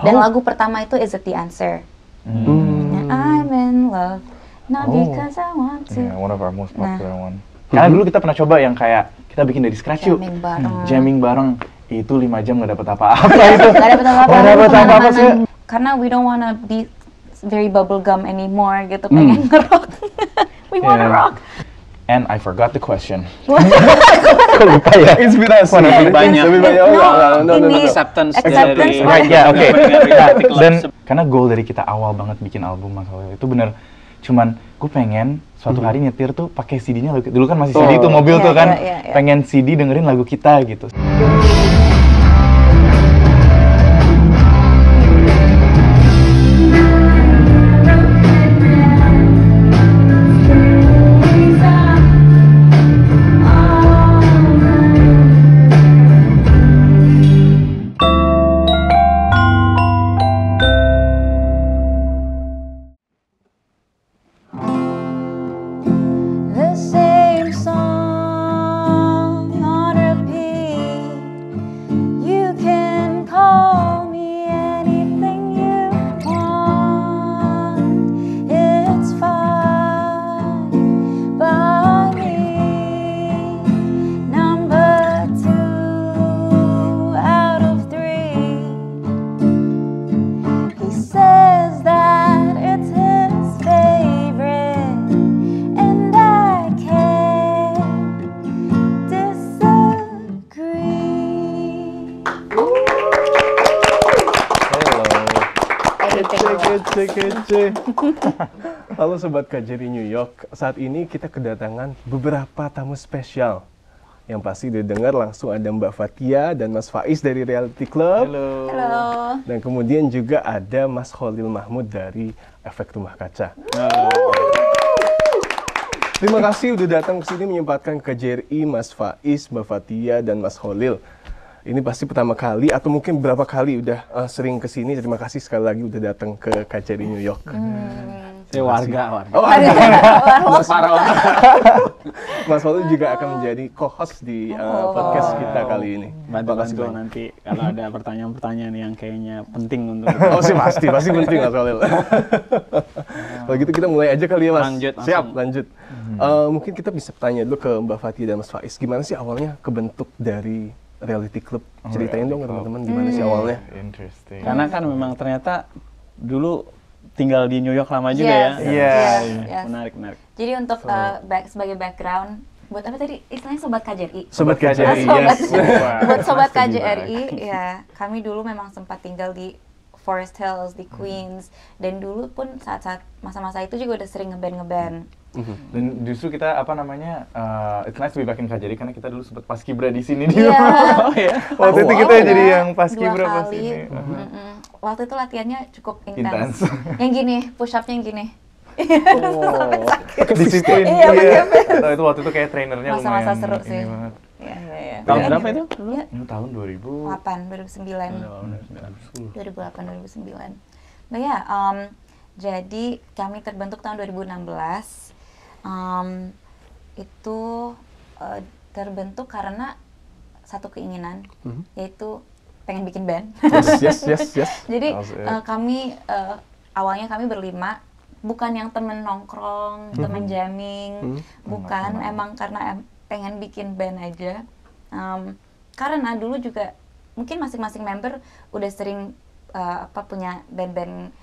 Dan lagu pertama itu Is It The Answer. I'm in love, not because I want to. Yeah, one of our most popular one. Karena dulu kita pernah coba yang kayak kita bikin dari scratch yuk. Jamming bareng. Itu 5 jam nggak dapet apa-apa itu. Nggak dapet apa-apa. Nggak dapet apa-apa sih. Karena we don't wanna be very bubblegum anymore gitu, pengen nge-rock. We wanna rock. And I forgot the question. Kok lupa ya? Inspirasi. Lebih banyak. No. Acceptance Acceptance. dari Right, yeah, okay. Reality Club. Dan karena goal dari kita awal banget bikin album Mas Holil itu bener, cuman gue pengen suatu hari nyetir tuh pakai CD-nya lagu, dulu kan masih CD tuh mobil tuh kan, pengen CD dengerin lagu kita gitu. Kece. Halo Sobat KJRI New York, saat ini kita kedatangan beberapa tamu spesial. Yang pasti didengar langsung ada Mbak Fathia dan Mas Faiz dari Reality Club. Halo. Dan kemudian juga ada Mas Holil Mahmud dari Efek Rumah Kaca. Terima kasih udah datang ke sini menyempatkan KJRI, Mas Faiz, Mbak Fathia dan Mas Holil. Ini pasti pertama kali atau mungkin berapa kali udah sering ke sini. Terima kasih sekali lagi udah datang ke KJRI New York. Saya warga. Oh, Mas Holil juga akan menjadi co-host di podcast kita kali ini. Bantu nanti kalau ada pertanyaan-pertanyaan yang kayaknya penting untuk Oh sih pasti penting Mas Holil. Kalau gitu kita mulai aja kali ya Mas. Lanjut. Siap, lanjut. Mungkin kita bisa tanya dulu ke Mbak Fathia dan Mas Faiz. Gimana sih awalnya kebentuk dari Reality Club? Ceritain dong ke teman-teman gimana sih awalnya. Interesting. Karena kan memang ternyata dulu tinggal di New York lama juga ya. Yes. Menarik. Jadi untuk sebagai background, buat apa tadi istilahnya Sobat KJRI? Sobat KJRI, yes. Wow. Buat Sobat KJRI, ya kami dulu memang sempat tinggal di Forest Hills, di Queens. Dan dulu pun saat-saat masa-masa itu juga udah sering ngeband. Dan justru kita it's nice to be back in KJRI karena kita dulu sempat paskibra di sini Iya. Waktu itu kita jadi yang paskibra pas ini. Waktu itu latihannya cukup Intens. intens. Yang gini, push up-nya yang gini. Sampai sakit. Disituin. Iya. Itu waktu itu kayak trainernya lumayan. Masa-masa seru sih. Iya. Tahun berapa itu? Iya. Tahun 2009. 2009. Nah ya, jadi kami terbentuk tahun 2016. Itu terbentuk karena satu keinginan, yaitu pengen bikin band. Yes. Jadi kami awalnya kami berlima, bukan yang temen nongkrong, temen jamming, bukan, emang karena pengen bikin band aja. Karena dulu juga mungkin masing-masing member udah sering punya band-band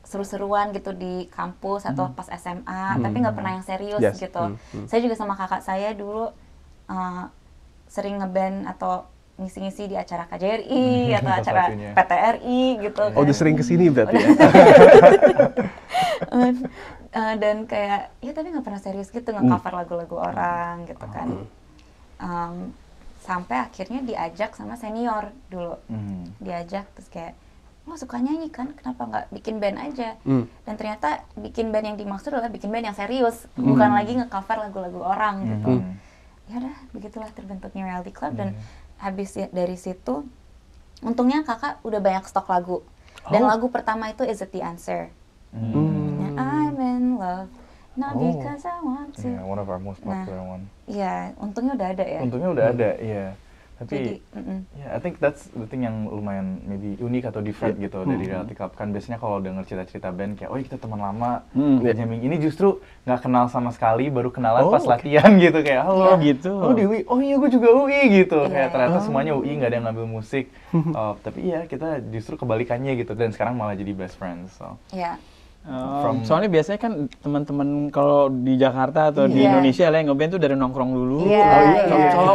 seru-seruan gitu di kampus atau pas SMA, tapi nggak pernah yang serius gitu. Saya juga sama kakak saya dulu sering ngeband atau ngisi-ngisi di acara KJRI atau acara PTRI gitu. Oh, udah sering kesini berarti ya? Dan kayak, ya tapi nggak pernah serius gitu, nge-cover lagu-lagu orang gitu kan. Sampai akhirnya diajak sama senior dulu. Diajak, terus kayak, oh suka nyanyi kan, kenapa nggak bikin band aja? Dan ternyata bikin band yang dimaksud adalah bikin band yang serius, bukan lagi nge-cover lagu-lagu orang gitu. Ya udah, begitulah terbentuknya Reality Club. Dan habis dari situ, untungnya kakak udah banyak stok lagu. Dan lagu pertama itu Is It The Answer. I'm in love, not because I want to. Yeah, one of our most popular one. Iya, untungnya udah ada ya. Untungnya udah ada, iya. Tapi, I think that's the thing yang lumayan maybe unik atau different gitu dari Reality Club. Kan biasanya kalau denger cerita-cerita band kayak, oh kita teman lama, jamming. Ini justru nggak kenal sama sekali, baru kenalan pas latihan gitu. Kayak, halo, gitu. Oh di UI, oh iya gue juga UI gitu. Kayak ternyata semuanya UI, nggak ada yang ngambil musik. Tapi iya, kita justru kebalikannya gitu. Dan sekarang malah jadi best friends. So. Soalnya biasanya kan teman-teman kalau di Jakarta atau di Indonesia lah yang ngeband tuh dari nongkrong dulu,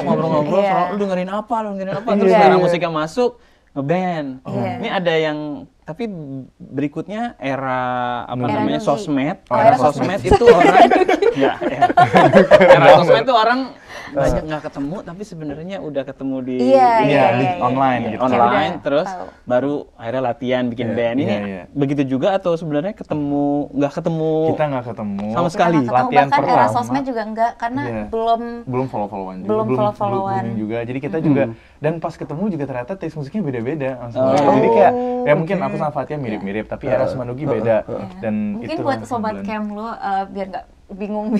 ngobrol-ngobrol, soal lu dengerin apa, terus sekarang musiknya masuk, ngeband. Ini ada yang, tapi berikutnya era sosmed. Era sosmed itu orang, era sosmed itu orang banyak nggak ketemu, tapi sebenarnya udah ketemu di online, terus baru akhirnya latihan bikin band. Ini begitu juga atau sebenarnya nggak ketemu? Kita nggak ketemu sama sekali. Latihan bahkan era sosmed juga enggak, karena belum follow-followan juga. Belum follow-followan juga. Jadi kita juga, dan pas ketemu juga ternyata taste musiknya beda-beda. Jadi kayak, ya mungkin aku sama Fatia mirip-mirip, tapi era sama Nugi beda. Dan mungkin itu buat sobat camp lo, biar nggak bingung.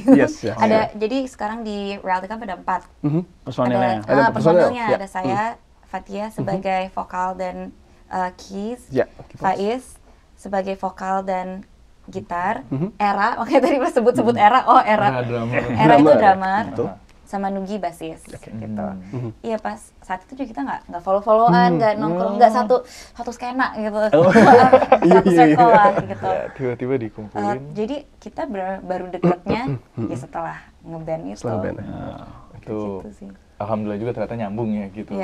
Ada, jadi sekarang di Reality Club ada 4 personilnya. Personilnya ada saya, Fatia sebagai vokal dan keys, Faiz sebagai vokal dan gitar, Era, makanya tadi lo sebut Era, Era itu drummer, sama Nugi basis gitu. Iya, pas saat itu juga kita nggak follow-followan, nggak nongkrong, nggak satu skena gitu, satu circle lah gitu. Tiba-tiba dikumpulin. Jadi kita baru deketnya ya setelah ngeband itu. Itu gitu sih. Alhamdulillah juga ternyata nyambung ya gitu.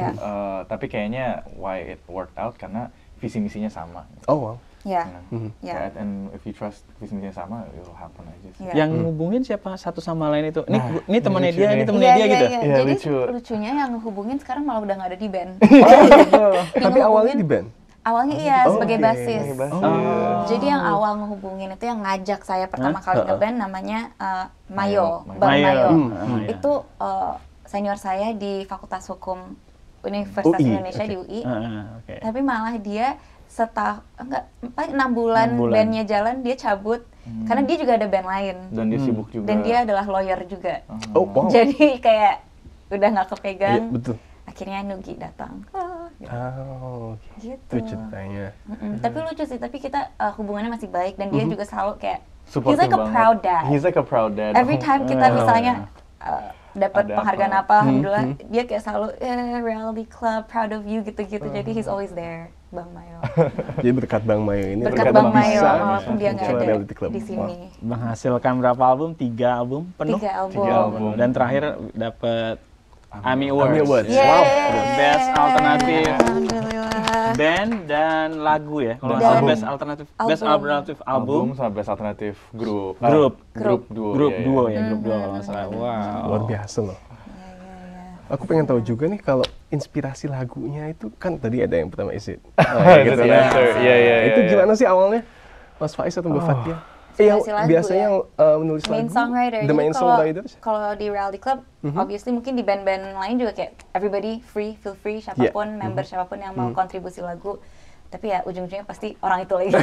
Tapi kayaknya why it worked out karena visi misinya sama. Gitu. Oh wow. And if you trust visi misinya sama, it will happen aja sih. Yang ngehubungin siapa satu sama lain itu? Ini temennya dia, ini temennya dia gitu? Jadi lucunya yang ngehubungin sekarang malah udah nggak ada di band. Tapi awalnya di band? Awalnya sebagai basis. Jadi yang awal ngehubungin itu yang ngajak saya pertama kali ngeband namanya Mayo, Bang Mayo. Itu senior saya di Fakultas Hukum Universitas Indonesia di UI. Tapi malah dia paling 6 bulan bandnya jalan, dia cabut karena dia juga ada band lain. Dan dia sibuk juga. Dan dia adalah lawyer juga. Jadi kayak udah nggak kepegang. Betul. Akhirnya Nugi datang. Gitu ceritanya. Tapi lucu sih, tapi kita hubungannya masih baik dan dia juga selalu kayak he's like a proud dad. He's like a proud dad. Every time kita misalnya dapat penghargaan apa, alhamdulillah dia kayak selalu Reality Club, proud of you gitu-gitu. Jadi he's always there, Bang Mayo. Jadi berkat Bang Mayo ini. Berkat Bang Mayo, walaupun dia nggak ada di sini. Menghasilkan berapa album? 3 album penuh. 3 album. Dan terakhir dapat AMI Awards. Wow. Best Alternative Alhamdulillah. Band dan lagu ya. Kalau nggak salah Best Alternative Album sama Best Alternative Grup duo kalau nggak salah. Wow. Luar biasa loh. Aku pengen tahu juga nih kalau inspirasi lagunya itu kan tadi ada yang pertama Is It. Itu gimana sih awalnya? Mas Faiz atau Mbak Fatia? Yang biasanya yang menulis lagu. The main songwriter. Kalau di Reality Club, obviously mungkin di band-band lain juga kayak everybody feel free, siapapun member siapapun yang mau kontribusi lagu. Tapi ya ujung-ujungnya pasti orang itu lagi.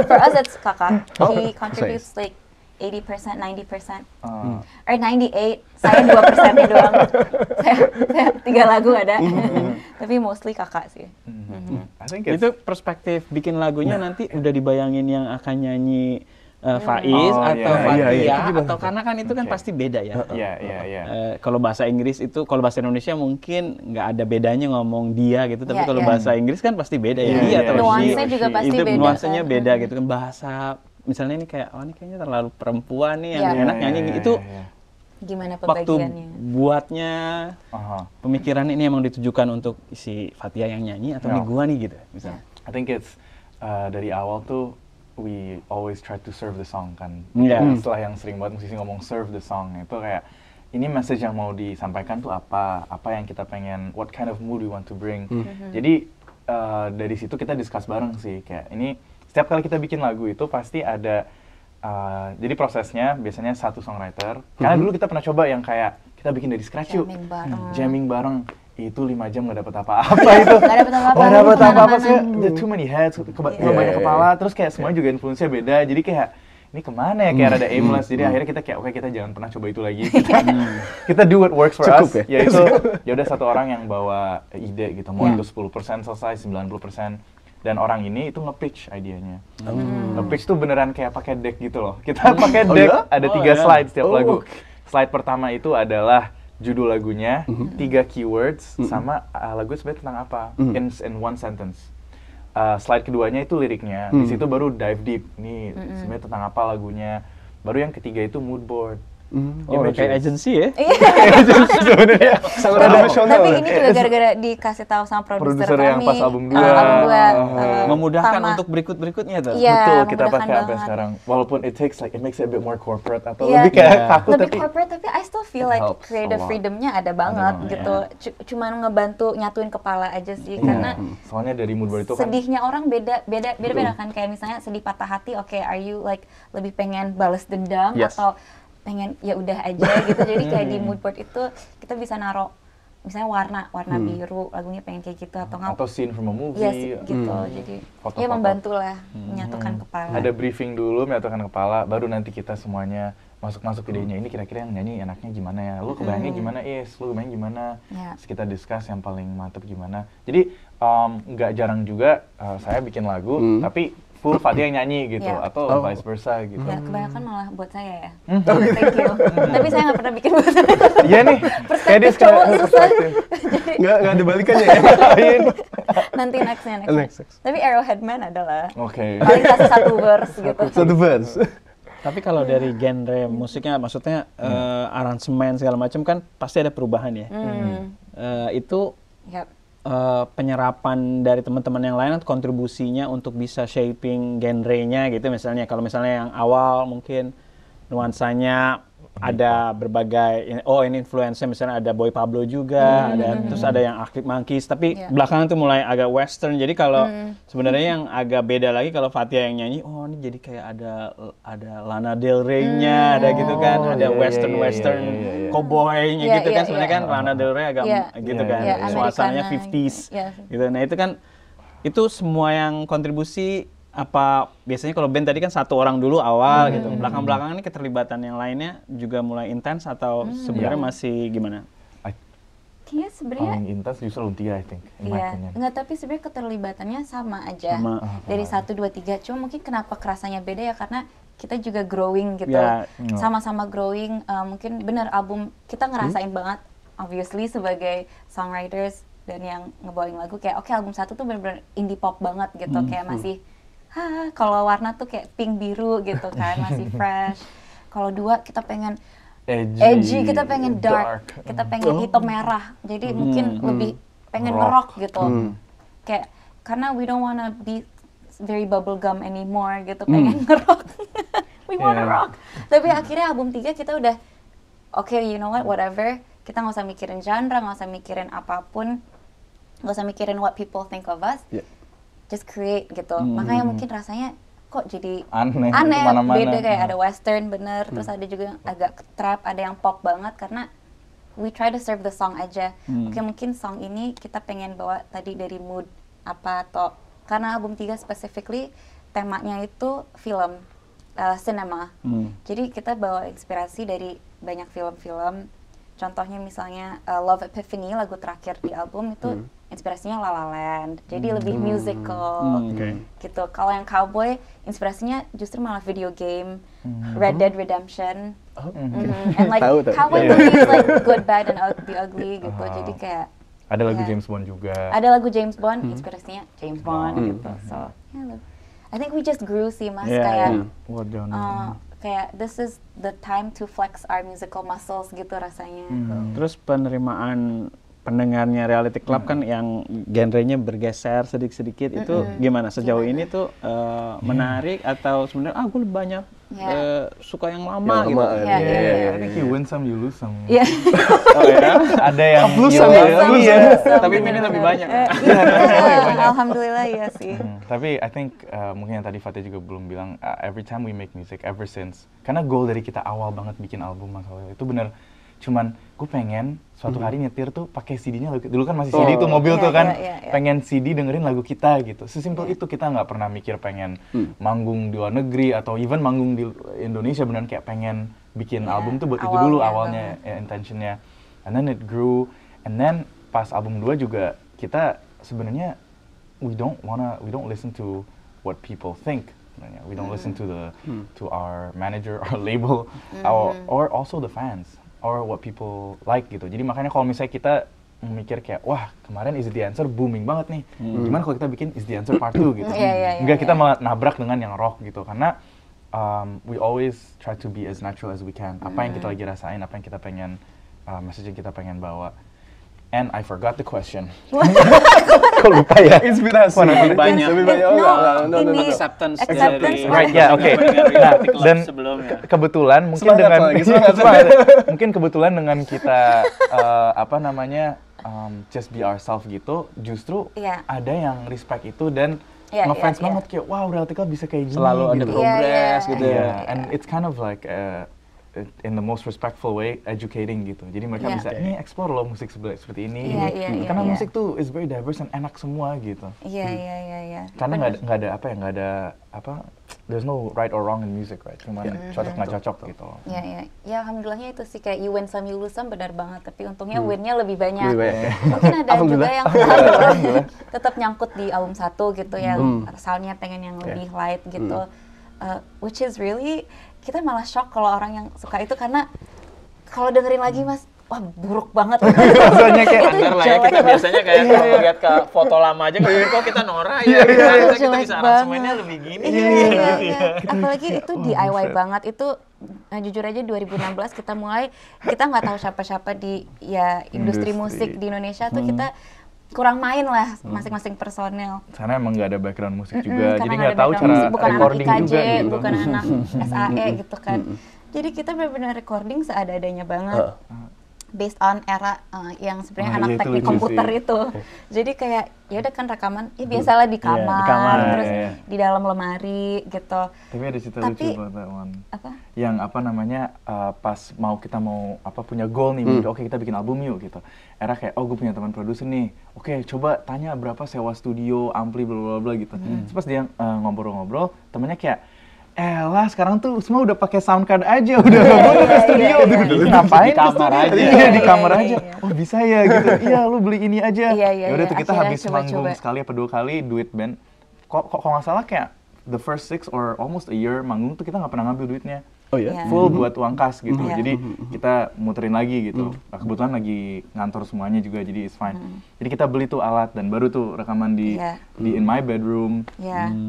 For us it's kakak. He contributes like 80%, 90%, or 98, saya 2%-nya doang. saya 3 lagu ada, tapi mostly kakak sih. Itu perspektif bikin lagunya nanti udah dibayangin yang akan nyanyi Faiz atau Fatia atau karena kan itu kan pasti beda ya. Kalau bahasa Inggris itu, kalau bahasa Indonesia mungkin nggak ada bedanya ngomong dia gitu, tapi kalau bahasa Inggris kan pasti beda ya. Dia atau nuansanya juga pasti beda. Nuansanya beda gitu kan, bahasa misalnya ini kayak ini kayaknya terlalu perempuan nih yang enak nyanyi itu. Gimana pembagiannya? Waktu buatnya pemikiran ini emang ditujukan untuk si Fatia yang nyanyi atau nih gua nih gitu misalnya. I think it's dari awal tuh we always try to serve the song kan. Istilah yang sering banget musisi ngomong serve the song itu kayak ini message yang mau disampaikan tuh apa yang kita pengen, what kind of mood we want to bring. Jadi dari situ kita discuss bareng sih kayak ini setiap kali kita bikin lagu itu pasti ada jadi prosesnya biasanya satu songwriter. Karena dulu kita pernah coba yang kayak kita bikin dari scratch yuk, jamming bareng. Itu 5 jam nggak dapet apa-apa itu. Nggak dapet apa-apa. Too many heads, banyak kepala. Terus kayak semuanya juga influence-nya beda. Jadi kayak ini kemana ya, kayak rada aimless. Jadi akhirnya kita kayak oke, kita jangan pernah coba itu lagi. Kita do what works for us. Yaitu ya udah satu orang yang bawa ide gitu, mau itu 10% selesai, 90%. Dan orang ini itu nge-pitch idenya. Nge-pitch tuh beneran kayak pakai deck gitu loh. Kita pakai deck, ada 3 slide setiap lagu. Slide pertama itu adalah judul lagunya, 3 keywords, sama lagu sebenarnya tentang apa, in one sentence. Slide keduanya itu liriknya, di situ baru dive deep, nih sebenarnya tentang apa lagunya. Baru yang ketiga itu mood board. Kayak agency ya? Agency sebenarnya. Sangat profesional. Tapi ini juga gara-gara dikasih tahu sama produser kami. yang pas album 2. Memudahkan untuk berikutnya tuh. Betul, kita pakai sampai sekarang. Walaupun it makes it a bit more corporate atau lebih kayak kaku, lebih corporate, tapi I still feel like creative freedomnya ada banget gitu. Cuman ngebantu nyatuin kepala aja sih, karena soalnya dari mood board itu kan sedihnya orang beda kan. Kayak misalnya sedih patah hati, oke, are you like lebih pengen balas dendam atau pengen ya udah aja gitu. Jadi kayak di mood board itu kita bisa naruh misalnya warna biru, lagunya pengen kayak gitu atau scene from a movie. Yes, gitu. Jadi ya membantu lah menyatukan kepala. Ada briefing dulu, menyatukan kepala, baru nanti kita semuanya masuk idenya. Ini kira-kira yang nyanyi enaknya gimana ya? Lu kebayangnya gimana, lu kebayang gimana? Terus kita discuss yang paling mantep gimana. Jadi nggak jarang juga saya bikin lagu, tapi full Fathia yang nyanyi gitu, atau vice versa gitu. Ya, kebanyakan malah buat saya ya. Thank you. Tapi saya nggak pernah bikin buat saya. Iya nih, kayak dia sekarang nggak ada balikannya ya. Nanti next. Tapi Arrowhead Man adalah paling kasih 1 verse gitu. 1 verse. Tapi kalau dari genre musiknya, maksudnya aransemen segala macam kan pasti ada perubahan ya. Itu penyerapan dari teman-teman yang lain atau kontribusinya untuk bisa shaping genrenya gitu, misalnya kalau misalnya yang awal mungkin nuansanya ada berbagai, ini influence-nya misalnya ada Boy Pablo juga, terus ada yang Arctic Monkeys, tapi belakangan tuh mulai agak western. Jadi kalau sebenarnya yang agak beda lagi kalau Fathia yang nyanyi, ini jadi kayak ada Lana Del Rey-nya, ada gitu kan, ada western cowboy-nya gitu kan. Sebenarnya kan Lana Del Rey agak gitu kan, suasananya 50s gitu. Nah itu kan, itu semua yang kontribusi apa biasanya kalau band tadi kan 1 orang dulu awal gitu, belakang-belakangan ini keterlibatan yang lainnya juga mulai intens atau sebenarnya masih gimana? Kayaknya sebenarnya paling intens justru album 3 I think. Enggak, tapi sebenarnya keterlibatannya sama aja. Dari 1, 2, 3, cuma mungkin kenapa kerasanya beda ya karena kita juga growing gitu. Sama-sama growing, mungkin benar album kita ngerasain banget obviously sebagai songwriters dan yang ngebawain lagu kayak oke, album 1 tuh benar-benar indie pop banget gitu, kayak masih kalau warna tuh kayak pink biru gitu kan, masih fresh. Kalau 2 kita pengen edgy, kita pengen dark, kita pengen hitam merah. Jadi mungkin lebih pengen rock gitu. Kayak karena we don't wanna be very bubblegum anymore gitu, pengen nge-rock. We wanna rock. Tapi akhirnya album 3 kita udah oke, you know what, whatever. Kita nggak usah mikirin genre, nggak usah mikirin apapun, nggak usah mikirin what people think of us. Just create gitu. Makanya mungkin rasanya kok jadi aneh beda, kayak ada western bener, terus ada juga yang agak trap, ada yang pop banget karena we try to serve the song aja. Oke, mungkin song ini kita pengen bawa tadi dari mood apa, atau karena album 3 specifically temanya itu film, cinema. Jadi kita bawa inspirasi dari banyak film-film. Contohnya misalnya Love Epiphany, lagu terakhir di album itu inspirasinya La La Land, jadi lebih musical gitu. Kalau yang Cowboy, inspirasinya justru malah video game, Red Dead Redemption, and like Cowboy movies like Good, Bad, and the Ugly gitu. Jadi kayak ada lagu James Bond juga. Ada lagu James Bond, inspirasinya James Bond gitu. So I think we just grew sih Mas, kayak kayak this is the time to flex our musical muscles gitu rasanya. Terus penerimaan pendengarnya Reality Club kan yang genrenya bergeser sedikit-sedikit itu gimana sejauh ini tuh menarik atau sebenarnya gue lebih banyak suka yang lama gitu. I think you win some, you lose some. Ada yang plus sama tapi ini lebih banyak. Alhamdulillah ya sih. Tapi I think mungkin yang tadi Fathia juga belum bilang, every time we make music ever since, karena goal dari kita awal banget bikin album Mas Holil itu bener cuman gue pengen suatu hari nyetir tuh pakai CD-nya dulu kan masih CD tuh mobil tuh kan, pengen CD dengerin lagu kita gitu. Sesimpel itu, kita nggak pernah mikir pengen manggung di luar negeri atau even manggung di Indonesia, beneran kayak pengen bikin album tuh buat itu dulu awalnya intentionnya. And then it grew, and then pas album 2 juga kita sebenarnya we don't listen to what people think. We don't listen to our manager, our label, or also the fans, or what people like gitu. Jadi makanya kalau misalnya kita mikir kayak, wah kemarin Is It The Answer booming banget nih, gimana kalau kita bikin Is The Answer Part 2 gitu. Enggak, kita malah nabrak dengan yang rock gitu, karena we always try to be as natural as we can. Apa yang kita lagi rasain, apa yang kita pengen, message yang kita pengen bawa. And I forgot the question. Kok lupa ya? Inspirasi. Lebih banyak. No. Acceptance. Right, ya, oke. Nah, dan kebetulan mungkin mungkin kebetulan dengan kita just be ourselves gitu, justru ada yang respect itu dan ngefans banget kayak, wow, Realtika bisa kayak gini. Selalu ada progress gitu ya. And it's kind of like in the most respectful way, educating gitu. Jadi mereka bisa, ini explore loh musik seperti ini. Karena musik tuh is very diverse and enak semua gitu. Iya. Karena nggak ada there's no right or wrong in music, right? Cuman cocok nggak cocok gitu. Ya alhamdulillahnya itu sih, kayak you win some you lose some, benar banget. Tapi untungnya winnya lebih banyak. Mungkin ada juga yang tetap nyangkut di album 1 gitu, yang soundnya pengen yang lebih light gitu. Which is really, kita malah shock kalau orang yang suka itu, karena kalau dengerin lagi Mas, wah buruk banget. Rasanya kayak standar lah ya, kita biasanya kayak kalau lihat ke foto lama aja kok kita norak ya. Kita bisa aransemennya lebih gini. Apalagi itu DIY banget. Itu jujur aja 2016 kita nggak tahu siapa-siapa di industri musik di Indonesia tuh, kita kurang main lah masing-masing personel. Karena emang nggak ada background musik juga, jadi nggak tahu cara recording juga gitu. Bukan anak SAE gitu kan. Jadi kita benar-benar recording seadanya banget. Based on era yang sebenarnya anak teknik komputer itu. Jadi kayak ya udah kan rekaman, ya biasalah di kamar, terus di dalam lemari gitu. Tapi ada cerita lucu banget, Wan. Apa? Yang pas kita mau punya goal nih, oke kita bikin album yuk gitu. Era kayak, gue punya teman produser nih, oke coba tanya berapa sewa studio, ampli, bla bla bla gitu. Terus pas dia ngobrol-ngobrol, temennya kayak, elah sekarang tuh semua udah pakai sound card aja, udah gue ke studio, ngapain di kamar aja? Di kamar aja. Oh bisa ya gitu. Iya, lu beli ini aja. Ya udah tuh kita habis manggung sekali apa 2 kali duit band. Kok nggak salah kayak the first 6 or almost a year manggung tuh kita nggak pernah ngambil duitnya. Oh ya? Full buat uang kas gitu. Jadi kita muterin lagi gitu. Kebetulan lagi ngantor semuanya juga, jadi it's fine. Jadi kita beli tuh alat dan baru tuh rekaman di in my bedroom.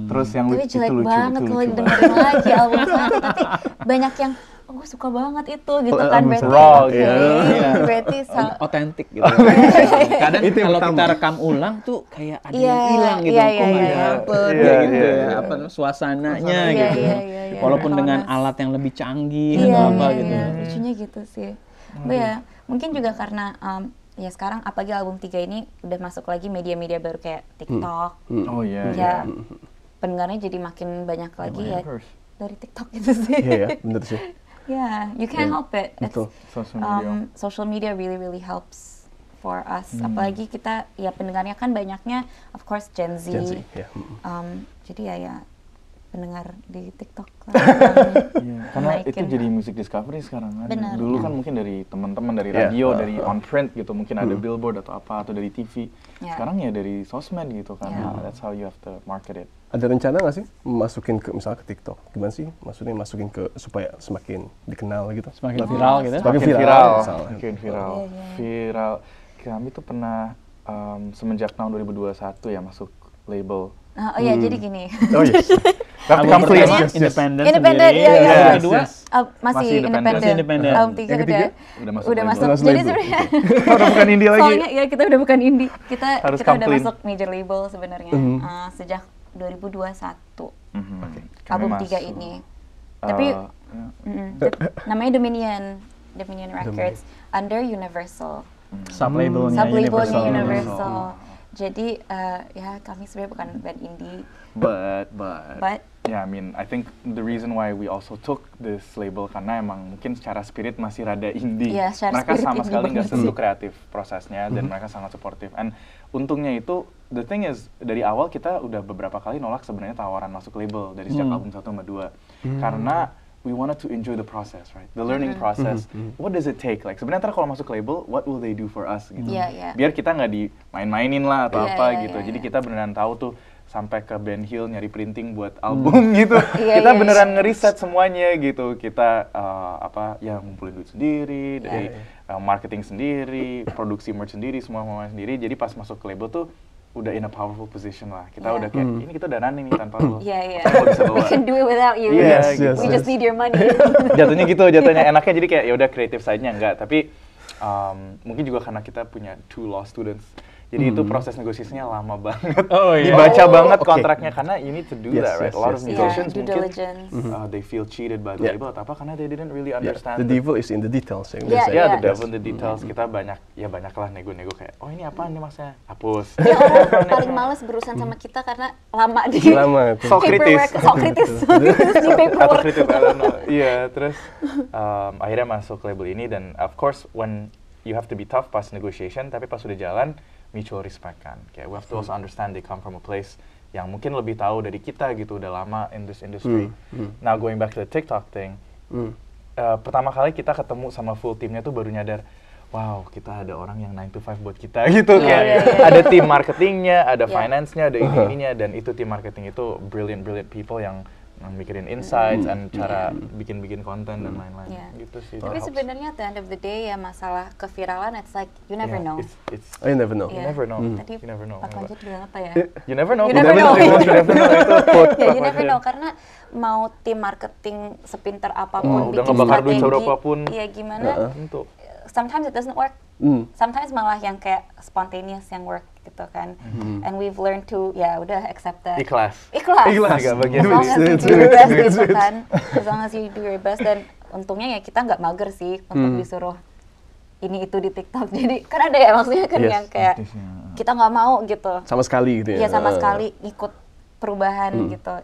Terus yang lucu itu lucu banget kalau dengerin lagi album 1, tapi banyak yang gue suka banget itu gitu kan, berarti otentik gitu. Kadang kalau kita rekam ulang tuh kayak ada yang hilang gitu, kok nggak dapet gitu ya, suasananya gitu. Walaupun dengan alat yang lebih canggih atau apa gitu. Lucunya gitu sih. Ya mungkin juga karena ya sekarang apalagi album 3 ini udah masuk lagi media-media baru kayak TikTok. Pendengarnya jadi makin banyak lagi ya dari TikTok gitu sih. Iya, bener sih. You can't help it. Social media really helps for us. Apalagi kita ya pendengarnya kan banyaknya of course Gen Z. Jadi ya pendengar di TikTok. Karena itu jadi music discovery sekarang kan. Dulu kan mungkin dari teman-teman dari radio, dari on print gitu, mungkin ada billboard atau apa, atau dari TV. Sekarang ya dari sosmed gitu kan. That's how you have to market it. Ada rencana nggak sih masukin misalnya ke TikTok? Gimana sih? Maksudnya masukin ke supaya semakin dikenal gitu? Semakin viral gitu? Semakin viral. Kami tuh pernah semenjak tahun 2021 ya masuk label. Jadi gini. Independen, ya. Kedua masih independen. Album 3 udah masuk. Jadi sebenarnya udah bukan indie lagi. Soalnya ya kita udah bukan indie. Kita udah masuk major label sebenarnya sejak 2021. Album 3 ini. Tapi namanya Dominion Records under Universal. Sublabelnya Universal. Jadi ya kami sebenarnya bukan band indie. But Yeah, I mean, I think the reason why we also took this label karena emang mungkin secara spirit masih rada indie. Yeah, mereka sama sekali nggak sentuh kreatif prosesnya dan mereka sangat supportive. And untungnya itu, the thing is dari awal kita udah beberapa kali nolak sebenarnya tawaran masuk label dari sejak album 1 sama 2 karena we wanted to enjoy the process, right? The learning process. What does it take? Like sebenarnya ntar kalau masuk label, what will they do for us? Gitu. Biar kita nggak dimain-mainin lah atau apa gitu. Jadi kita beneran tahu tuh sampai ke Ben Hill nyari printing buat album gitu. Kita beneran ngeriset semuanya gitu. Kita ngumpulin duit sendiri, dari marketing sendiri, produksi merch sendiri, semua sendiri. Jadi pas masuk ke label tuh udah in a powerful position lah. Kita udah kayak ini kita udah running nih tanpa lo. We can do it without you. We just need your money. Jatuhnya gitu, enaknya jadi kayak ya udah creative side-nya enggak, tapi mungkin juga karena kita punya 2 law students. Jadi itu proses negosiasinya lama banget. Dibaca banget kontraknya karena you need to do that, right? A lot of musicians mungkin they feel cheated by the label atau apa karena they didn't really understand. The devil is in the details. The devil in the details. Kita banyak lah nego-nego kayak, oh ini apaan nih maksudnya? Hapus. Orang paling males berurusan sama kita karena lama di kritis di paperwork. Iya, terus akhirnya masuk label ini dan of course when you have to be tough pas negotiation, tapi pas udah jalan mutual respect kan. Kayak we have to also understand they come from a place yang mungkin lebih tahu dari kita gitu, udah lama in this industry. Now going back to the TikTok thing, pertama kali kita ketemu sama full timnya tuh baru nyadar, wow kita ada orang yang 9 to 5 buat kita gitu. Kayak ada tim marketingnya, ada finance-nya, ada ininya, dan itu tim marketing itu brilliant people yang mikirin insights dan cara bikin konten dan lain-lain gitu sih. Tapi sebenarnya at the end of the day ya masalah keviralan it's like you never know. You never know. You never know. Tadi you never know. Pak Lanjut bilang apa ya? You never know. You never know. You never know karena mau tim marketing sepinter apapun udah ngebakar duit berapapun. Iya gimana? Sometimes it doesn't work. Sometimes malah yang kayak spontaneous yang work gitu kan. And we've learned to udah accept that. Ikhlas. As long as you do your best gitu kan. As long as you do your best, dan untungnya ya kita nggak mager sih untuk disuruh ini itu di TikTok. Jadi kan ada ya maksudnya kan yang kayak kita nggak mau gitu. Sama sekali gitu ya. Iya sama sekali ikut perubahan gitu.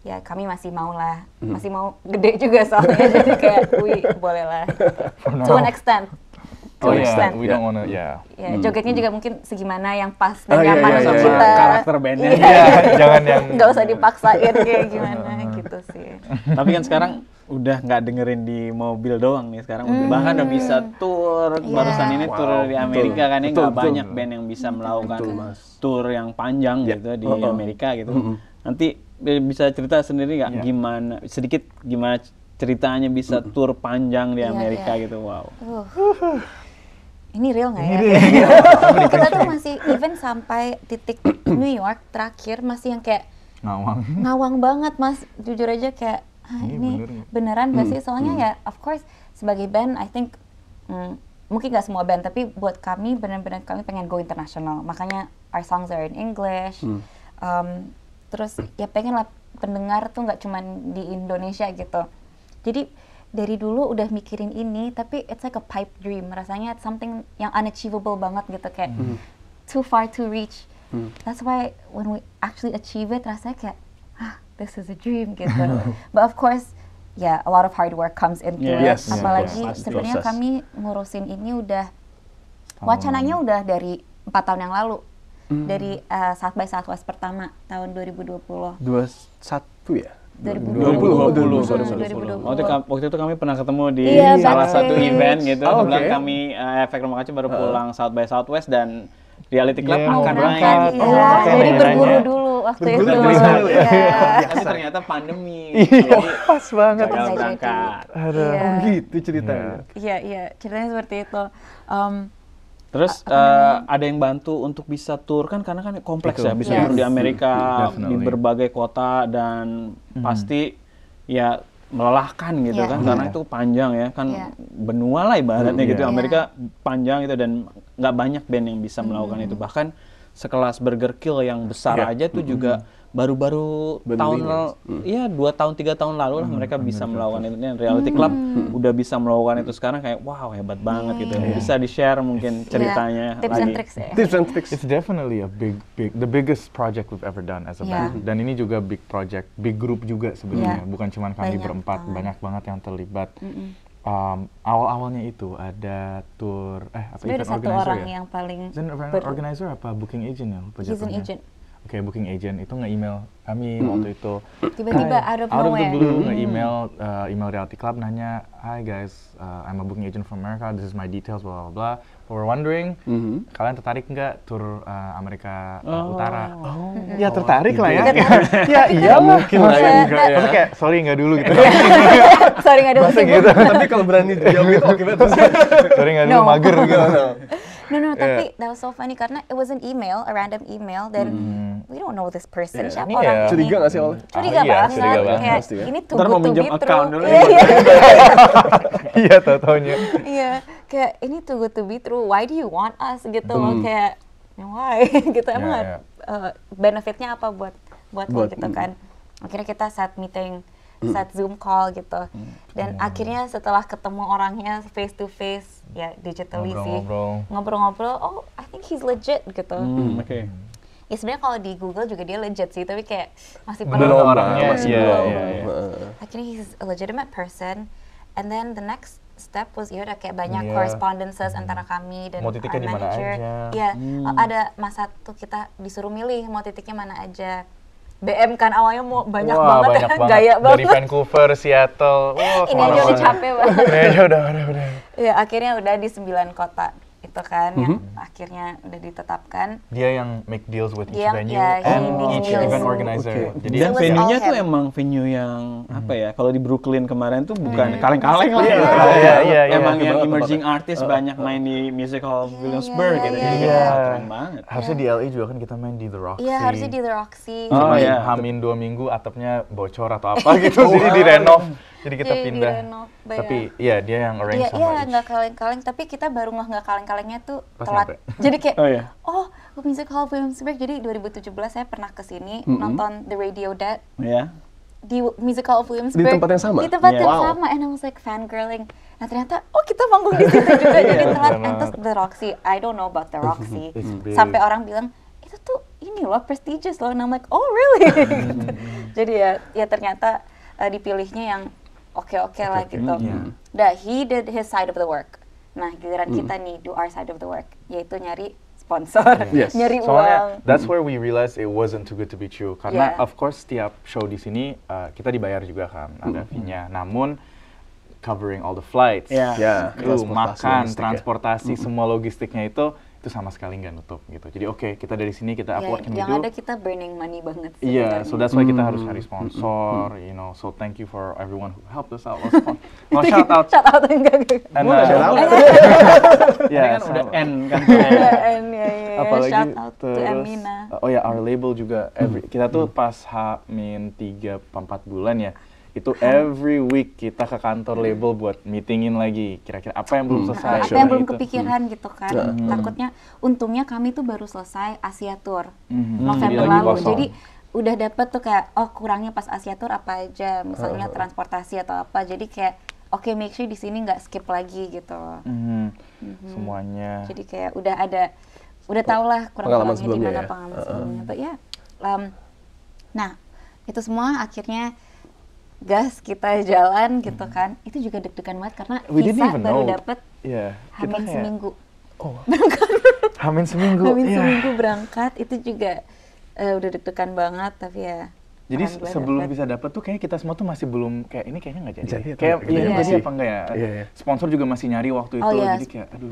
Ya kami masih mau lah. Masih mau gede juga soalnya. Jadi kayak boleh lah gitu. To an extent. We don't wanna, jogetnya juga mungkin segimana yang pas dan nyaman sama kita. Karakter bandnya. Jangan yang nggak usah dipaksain kayak gimana gitu sih. Tapi kan sekarang udah nggak dengerin di mobil doang nih sekarang, bahkan udah bisa tour. Barusan ini tour di Amerika kan, ya nggak banyak band yang bisa melakukan tour yang panjang gitu di Amerika gitu. Nanti bisa cerita sendiri nggak gimana ceritanya bisa tour panjang di Amerika gitu, wow. Ini real nggak ya? Kita tuh masih even sampai titik New York terakhir masih yang kayak ngawang banget mas, jujur aja kayak ini beneran gak sih? Soalnya ya of course sebagai band I think mungkin gak semua band tapi buat kami benar-benar kami pengen go international, makanya our songs are in English. Terus ya pengen lah pendengar tuh nggak cuman di Indonesia gitu. Jadi dari dulu udah mikirin ini, tapi it's like a pipe dream. Rasanya it's something yang unachievable banget gitu, kayak too far to reach. That's why when we actually achieve it, rasanya kayak, this is a dream gitu. But of course, a lot of hard work comes into it. Apalagi sebenarnya kami ngurusin ini udah, wacananya udah dari 4 tahun yang lalu. Dari South by Southwest pertama, tahun 2020. 21 ya? 2020. Waktu itu kami pernah ketemu di salah satu event gitu. Kebetulan kami Efek Rumah Kaca baru pulang South by Southwest dan Reality Club akan berangkat. Jadi berburu dulu waktu itu. Tapi ternyata pandemi. Pas banget. Gagal berangkat. Gitu ceritanya. Iya, ceritanya seperti itu. Terus ada yang bantu untuk bisa tour kan, karena kan kompleks ya, bisa tour di Amerika, di berbagai kota, dan pasti ya melelahkan gitu kan, karena itu panjang ya kan, benua lah ibaratnya gitu. Amerika panjang gitu dan nggak banyak band yang bisa melakukan itu. Bahkan sekelas Burger Kill yang besar aja tuh juga baru-baru tahun ya 2 tahun 3 tahun lalu lah mereka bisa melakukan itu. Reality Club udah bisa melakukan itu sekarang kayak wow hebat banget gitu. Bisa di-share mungkin ceritanya tips and tricks ya. Tips and tricks. It's definitely the biggest project we've ever done as a band. Dan ini juga big project, big group juga sebenarnya. Bukan cuma kami berempat, banyak banget yang terlibat. Awal-awalnya itu ada tour, event organizer orang yang paling organizer apa booking agent ya? He's an agent. Oke, booking agent itu nge-email kami waktu itu. Tiba-tiba out of the nowhere. blue nge-email email Reality Club nanya, "Hi guys, I'm a booking agent from America. This is my details, blah blah blah. We're wondering, kalian tertarik nggak tur Amerika Utara?" Ya tertarik lah ya. Ya iya mungkin lah ya. Maksudnya kayak sorry nggak dulu gitu. Sorry nggak dulu sih. Gitu. Tapi kalau berani dijawab itu oke banget. Sorry nggak dulu mager gitu. No, tapi that was so funny karena it was an email, a random email, dan we don't know this person. Siapa orang ini? Curiga nggak sih awalnya? Curiga banget. Kayak ini too good to be true. Iya, tau-taunya. Iya, kayak ini too good to be true. Why do you want us gitu loh, kayak why gitu emang benefitnya apa buat lo gitu kan. Akhirnya kita saat meeting, saat Zoom call gitu. Dan akhirnya setelah ketemu orangnya face to face, ya digitally sih. Ngobrol-ngobrol, oh I think he's legit gitu. Oke. Ya sebenarnya kalau di Google juga dia legit sih, tapi kayak masih belum orangnya. Akhirnya he's a legitimate person. And then the next step was ya udah kayak banyak correspondences antara kami dan mau titiknya di mana aja. Iya, ada masa tuh kita disuruh milih mau titiknya mana aja. BM kan awalnya mau banyak banget, gaya banget. Dari Vancouver, Seattle, ini aja udah capek banget. Ini aja udah. Ya akhirnya udah di 9 kota itu kan yang akhirnya udah ditetapkan. Dia yang make deals with each venue and each event organizer. Jadi dan venue-nya tuh emang venue yang apa ya? Kalau di Brooklyn kemarin tuh bukan kaleng-kaleng lah. Iya. Emang yang emerging artist banyak main di Music Hall Williamsburg gitu. Jadi keren banget. Harusnya di LA juga kan kita main di The Roxy. Iya, harusnya di The Roxy. Cuma hamin 2 minggu atapnya bocor atau apa gitu, jadi direnov. Jadi kita pindah. Tapi iya dia yang arrange sama Iya, nggak kaleng-kaleng, tapi kita baru nggak kaleng-kalengnya tuh telat. Jadi kayak Music Hall Williamsburg. Jadi 2017 saya pernah ke sini nonton The Radio Dead. Di Music Hall Williamsburg. Di tempat yang sama? Di tempat yang sama, and I was like fangirling. Nah ternyata, kita manggung di situ juga, jadi telat. And terus The Roxy, I don't know about The Roxy. Sampai orang bilang, itu tuh ini loh, prestigious loh. And I'm like, oh really? Jadi ya ternyata dipilihnya yang oke lah gitu. Nah, he did his side of the work. Nah, giliran kita nih do our side of the work, yaitu nyari sponsor, nyari uang. That's where we realized it wasn't too good to be true. Karena of course setiap show di sini kita dibayar juga kan, ada fee-nya. Namun covering all the flights, kru, makan, transportasi, semua logistiknya itu sama sekali nggak nutup gitu. Jadi kita dari sini kita what can we do? Yang ada kita burning money banget. Iya, so that's why kita harus cari sponsor, you know. So thank you for everyone who helped us out. Shout out. Shout out enggak. Ya, kan udah N kan. Apalagi shout out to Amina. Our label juga kita tuh pas H-3-4 bulan ya. Itu every week kita ke kantor label buat meetingin lagi kira-kira apa yang belum selesai. Apa yang belum kepikiran gitu kan. Takutnya, untungnya kami tuh baru selesai Asia Tour November lalu. Jadi udah dapet tuh kayak, kurangnya pas Asia Tour apa aja. Misalnya transportasi atau apa. Jadi kayak, make sure di sini nggak skip lagi gitu. Semuanya. Jadi kayak udah tau lah kurang-kurangnya di mana pengalaman sebelumnya. But nah itu semua akhirnya gas kita jalan gitu kan, itu juga deg-degan banget karena visa baru dapet hamin seminggu. Hamin seminggu berangkat, itu juga udah deg-degan banget, tapi ya. Jadi sebelum bisa dapet tuh kayaknya kita semua tuh masih belum kayaknya nggak jadi. Kayak jadi apa enggak ya? Sponsor juga masih nyari waktu itu, jadi kayak aduh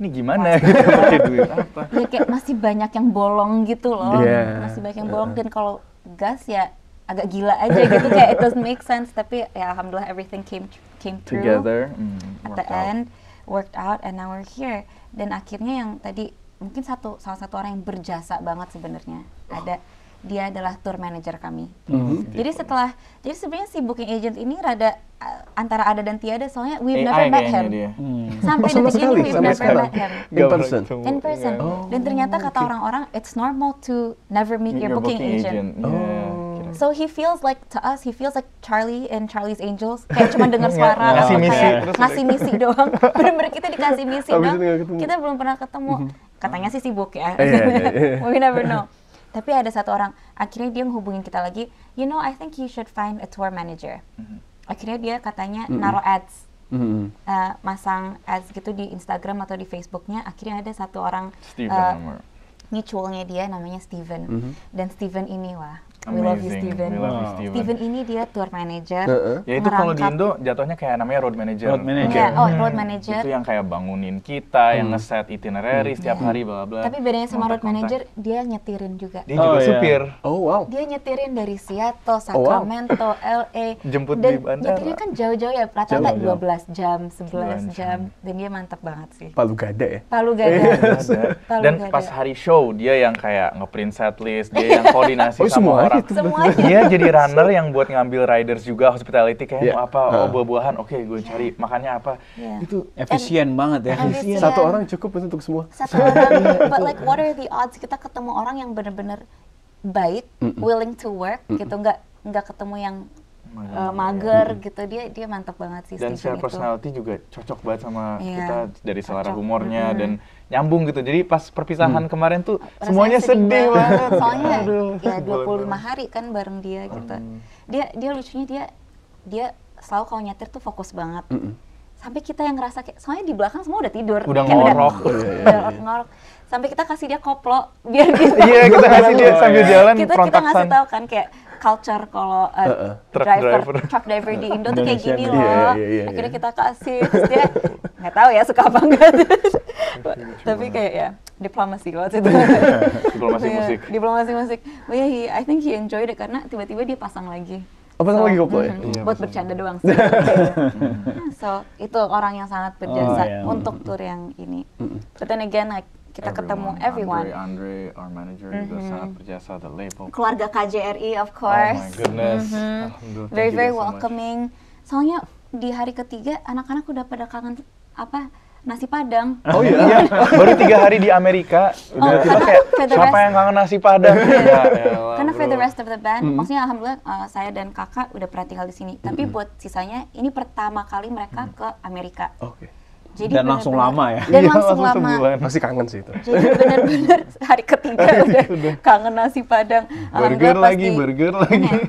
ini gimana gitu pakai duit apa? Ya kayak masih banyak yang bolong gitu loh, masih banyak yang bolong, dan kalau gas ya agak gila aja gitu, kayak it doesn't make sense, tapi ya alhamdulillah everything came through together at the end, worked out, and now we're here. Dan akhirnya yang tadi mungkin salah satu orang yang berjasa banget sebenarnya ada dia adalah tour manager kami. Jadi sebenarnya si booking agent ini rada antara ada dan tiada, soalnya we've never met him. Sampai detik ini we've never met him. In person. Dan ternyata kata orang-orang, it's normal to never meet your booking agent. So he feels like, to us, he feels like Charlie and Charlie's Angels. Kayak cuma dengar suara, ngasih misi doang. Bener-bener kita dikasih misi doang. Kita belum pernah ketemu. Katanya sih sibuk ya. We never know. Tapi ada satu orang, akhirnya dia menghubungin kita lagi, you know, I think you should find a tour manager. Akhirnya dia katanya naruh ads, masang ads gitu di Instagram atau di Facebooknya. Akhirnya ada satu orang mutualnya dia namanya Steven. Dan Steven ini we love you Steven. Steven ini dia tour manager. Ya itu kalau di Indo jatuhnya kayak namanya road manager. Road manager. Itu yang kayak bangunin kita, yang nge-set itinerary setiap hari bla bla. Tapi bedanya sama road manager, dia nyetirin juga. Dia juga supir. Dia nyetirin dari Seattle, Sacramento, LA. Jemput di bandara. Nyetirnya kan jauh-jauh ya, rata-rata 12 jam, 11 jam. Dan dia mantap banget sih. Palu gada ya? Palu gada. Dan pas hari show, dia yang kayak nge-print setlist, dia yang koordinasi sama orang. Semuanya. Dia jadi runner yang buat ngambil riders juga, hospitality kayak mau apa, buah-buahan, oke gue cari makannya apa. Itu efisien banget ya. Satu orang cukup untuk semua. Satu orang, but like what are the odds kita ketemu orang yang benar-benar baik, willing to work gitu, nggak ketemu yang mager gitu. Dia mantap banget sih. Dan secara personality juga cocok banget sama kita dari selera humornya dan nyambung gitu. Jadi pas perpisahan kemarin tuh semuanya sedih banget. Soalnya ya 25 hari kan bareng dia gitu. Dia lucunya dia selalu kalau nyetir tuh fokus banget. Sampai kita yang ngerasa kayak, soalnya di belakang semua udah tidur. Udah ngorok. Ngorok. Sampai kita kasih dia koplo biar gitu. Iya, kita kasih dia sambil jalan frontaksan. Kita ngasih tahu kan kayak culture kalau truck driver di Indo tuh kayak gini loh. Akhirnya kita kasih, terus dia nggak tahu ya suka apa enggak. Tapi kayak ya diplomasi waktu itu. Diplomasi musik. But yeah, I think he enjoyed it karena tiba-tiba dia pasang lagi. Pasang lagi koplo ya? Buat bercanda doang sih. So itu orang yang sangat berjasa untuk tour yang ini. But then again, like kita ketemu everyone. Andre, our manager juga sangat berjasa, the label. Keluarga KJRI of course. Oh my goodness. Very welcoming. Soalnya di hari ketiga anak-anak udah pada kangen nasi Padang. Oh iya. Baru 3 hari di Amerika udah tiba kayak siapa yang kangen nasi Padang? Karena for the rest of the band, maksudnya alhamdulillah saya dan kakak udah pernah tinggal di sini. Tapi buat sisanya ini pertama kali mereka ke Amerika. Jadi dan langsung lama ya? Dan langsung lama. Masih kangen sih itu. Jadi benar-benar hari ketiga udah kangen nasi Padang. Burger lagi.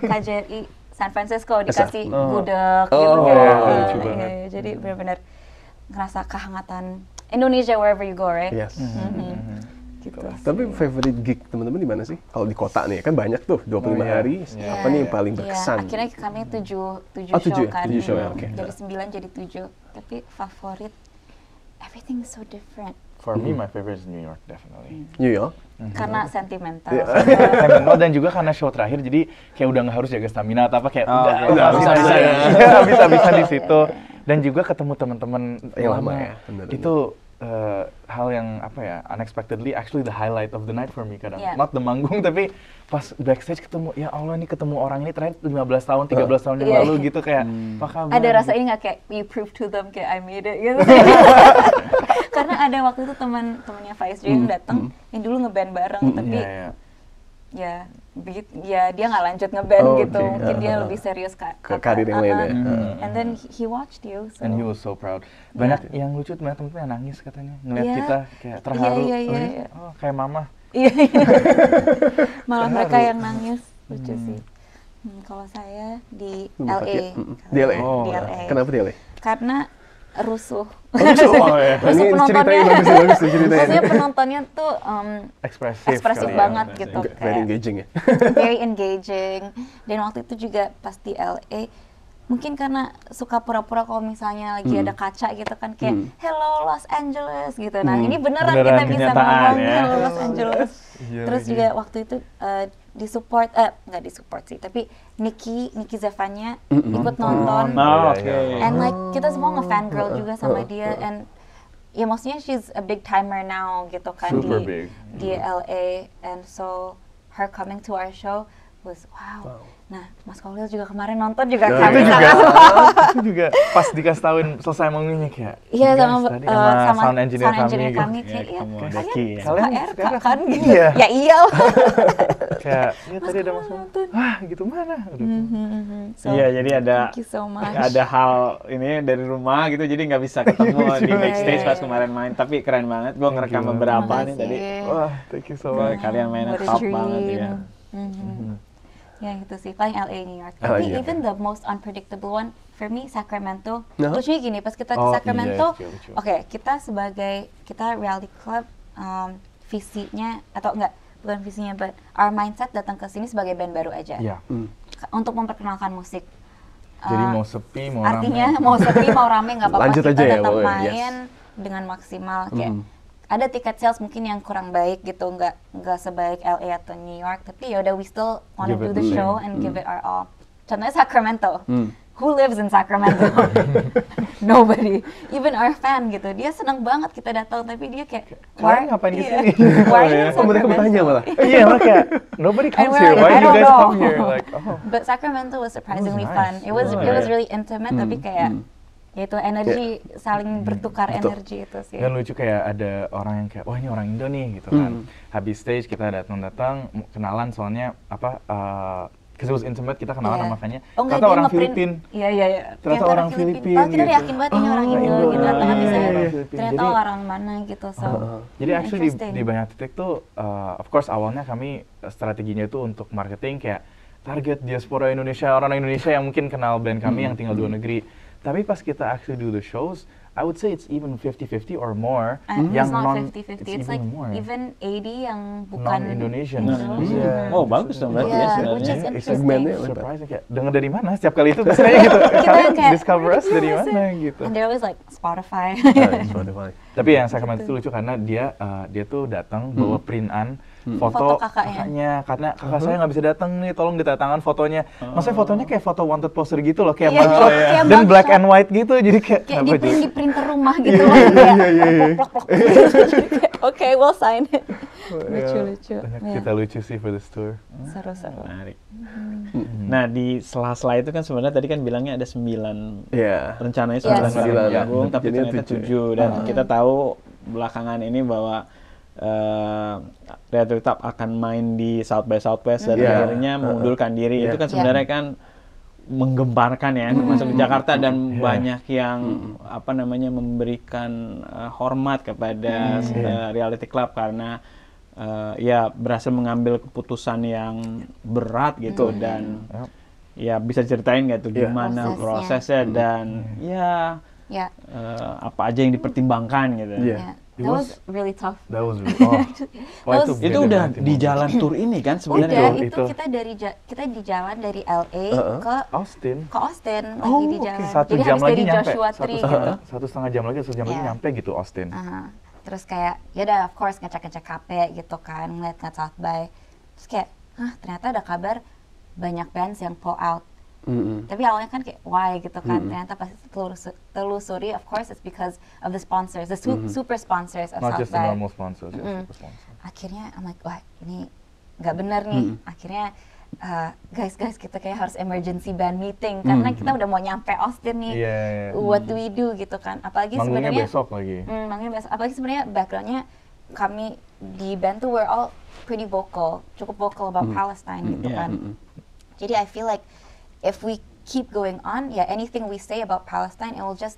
KJRI San Francisco dikasih gudeg gitu. Jadi benar-benar ngerasa kehangatan Indonesia wherever you go, right? Yes. Gitu. Tapi favorite gig teman-teman di mana sih? Kalau di kota nih kan banyak tuh 25 hari. Apa nih yang paling berkesan? Akhirnya kami 7 show kan. 7 show ya, oke. Dari 9 jadi 7. Tapi favorit, everything is so different. For me, my favorite is New York, definitely. New York? Karena sentimental. Sentimental dan juga karena show terakhir, jadi kayak udah nggak harus jaga stamina atau apa, kayak udah bisa di situ. Dan juga ketemu teman-teman yang lama ya. Itu hal yang unexpectedly actually the highlight of the night for me kadang. Not the manggung, tapi pas backstage ketemu, ya Allah ini ketemu orang ini terakhir 15 tahun, 13 tahun yang lalu gitu kayak apa kabar? Ada rasa ini nggak kayak you prove to them kayak I made it gitu. Karena ada waktu itu temannya Faiz yang datang yang dulu ngeband bareng tapi ya dia nggak lanjut ngeband gitu. Mungkin dia lebih serius ke karir yang lain ya. And then he watched you. So. And he was so proud. Banyak yang lucu, banyak temen-temen yang nangis katanya ngeliat kita kayak terharu. Oh kayak mama. Malah mereka yang nangis, lucu sih. Kalau saya di LA. Di LA. Kenapa di LA? Karena rusuh. Rusuh penontonnya. Maksudnya penontonnya tuh ekspresif banget ya. gitu. Very engaging ya. Very engaging. Dan waktu itu juga pas di LA, mungkin karena suka pura-pura kalau misalnya lagi ada kaca gitu kan kayak Hello Los Angeles gitu. Nah ini beneran kita bisa ngomong Hello Los Angeles. Terus juga waktu itu disupport, nggak disupport sih, tapi Nicky Zevanya ikut nonton. And like kita semua nge-fangirl juga sama dia. And ya maksudnya she's a big timer now gitu kan di LA. And so her coming to our show was wow. Nah, Mas Khalil juga kemarin nonton juga Itu kami juga, sangat itu juga pas dikasih tauin selesai manggungnya kayak iya "Guys, sama tadi sama sound engineer kami gitu." kayak iya Daki, kalian ya. suka RK kan gitu. Iya. Ya iya. Kayak ya tadi ada Mas nonton. Wah, gitu mana? So, Iya, jadi ada thank you so much. ada hal ini dari rumah gitu, jadi nggak bisa ketemu di backstage pas kemarin main. Tapi keren banget, gue ngerekam beberapa nih tadi. Wah, thank you so much. Kalian mainnya What a top dream. banget ya. Ya gitu sih, paling LA, New York. Tapi even the most unpredictable one for me Sacramento. Lucunya gini, pas kita ke Sacramento, oke, kita sebagai reality club, visinya atau enggak, bukan visinya, but our mindset datang ke sini sebagai band baru aja. Iya. Untuk memperkenalkan musik. Jadi mau sepi, mau artinya rame. mau sepi, mau rame nggak apa-apa, Lanjut kita aja ya, tetap pokoknya. main dengan maksimal. Kayak ada tiket sales mungkin yang kurang baik gitu, nggak sebaik LA atau New York, tapi yaudah we still wanna Give do it the show and give it our all. Contohnya Sacramento. Who lives in Sacramento? Nobody. Even our fan gitu, dia senang banget kita datang, tapi dia kayak Kalian ngapain di sini? Why are you in Oh, mereka bertanya Sacramento? malah. Iya, mereka nobody comes we're here. like, Why I do you don't guys know. come here? Like, oh. But Sacramento was surprisingly nice. fun. It was really intimate, tapi kayak yaitu energi saling bertukar energi itu sih. Kan lucu kayak ada orang yang kayak, wah ini orang Indo nih gitu kan. Habis stage kita datang kenalan soalnya apa? Because it was intimate, kita kenalan sama fan-nya. Oh enggak, ternyata dia orang ngeprint. Filipin. Iya. Ternyata orang Filipin. Oh, kita udah gitu. yakin banget ini orang Indo gitu. Ternyata bisa ternyata Jadi- orang mana gitu. So, Jadi actually di interesting. banyak titik tuh, of course awalnya kami strateginya itu untuk marketing kayak target diaspora Indonesia, orang Indonesia yang mungkin kenal band kami yang tinggal di luar negeri. Tapi pas kita actually do the shows, I would say it's even 50-50 or more it's yang not non 50-50. it's It's like even more. even 80 yang bukan Non-Indonesian. Indo. Iya. Oh, bagus dong berarti ya Yeah, sebenarnya. which is It's interesting. segmennya lebar. surprising kayak denger dari mana setiap kali itu biasanya gitu. Kalian kayak, discover us dari "Where did you mana listen?" gitu. And they're always like Spotify. Spotify. Tapi yang Sacramento itu lucu karena dia tuh datang bawa printan Foto foto kakaknya. karena kakak saya nggak bisa datang nih, tolong ditandatangan fotonya. Maksudnya fotonya kayak foto wanted poster gitu loh, kayak Iya, mugshot kayak dan mugshot. black and white gitu, jadi kayak Kayak apa di printer rumah gitu loh. Kayak oke, we'll sign it. Lucu. Banyak Iya. kita lucu sih for this tour. Seru-seru. Menarik. Nah, di sela-sela itu kan sebenarnya tadi kan bilangnya ada 9 Iya. rencananya Iya, 9 9. panggung, tapi Jadinya ternyata 7. 7 dan kita tahu belakangan ini bahwa Red Tetap akan main di South by Southwest dan akhirnya mengundurkan diri. Itu kan sebenarnya kan menggemparkan ya masuk ke Jakarta dan banyak yang apa namanya memberikan hormat kepada Reality Club karena ya berhasil mengambil keputusan yang berat gitu dan ya bisa ceritain nggak tuh gimana prosesnya dan ya apa aja yang dipertimbangkan gitu. That was really tough. That was Itu udah di jalan tour ini kan sebenarnya. Udah, itu kita di jalan dari LA ke Austin. lagi di jalan. Satu Jadi jam habis lagi dari nyampe. Joshua Tree gitu. Satu setengah jam lagi nyampe gitu Austin. Terus kayak ya udah of course ngecek KP gitu kan, ngeliat South by. Terus kayak, ternyata ada kabar banyak bands yang pull out. Tapi awalnya kan kayak why gitu kan, ternyata pas telusuri of course it's because of the sponsors, the super sponsors of Not South just the by. normal sponsors, super sponsors. Akhirnya I'm like, wah ini nggak benar nih. Akhirnya guys kita kayak harus emergency band meeting karena kita udah mau nyampe Austin nih. What do we do gitu kan? Apalagi Manggungnya sebenarnya besok lagi. manggungnya besok. Apalagi sebenarnya backgroundnya kami di band tuh we're all pretty vocal, cukup vocal about Palestine gitu kan. Jadi I feel like if we keep going on, anything we say about Palestine, it will just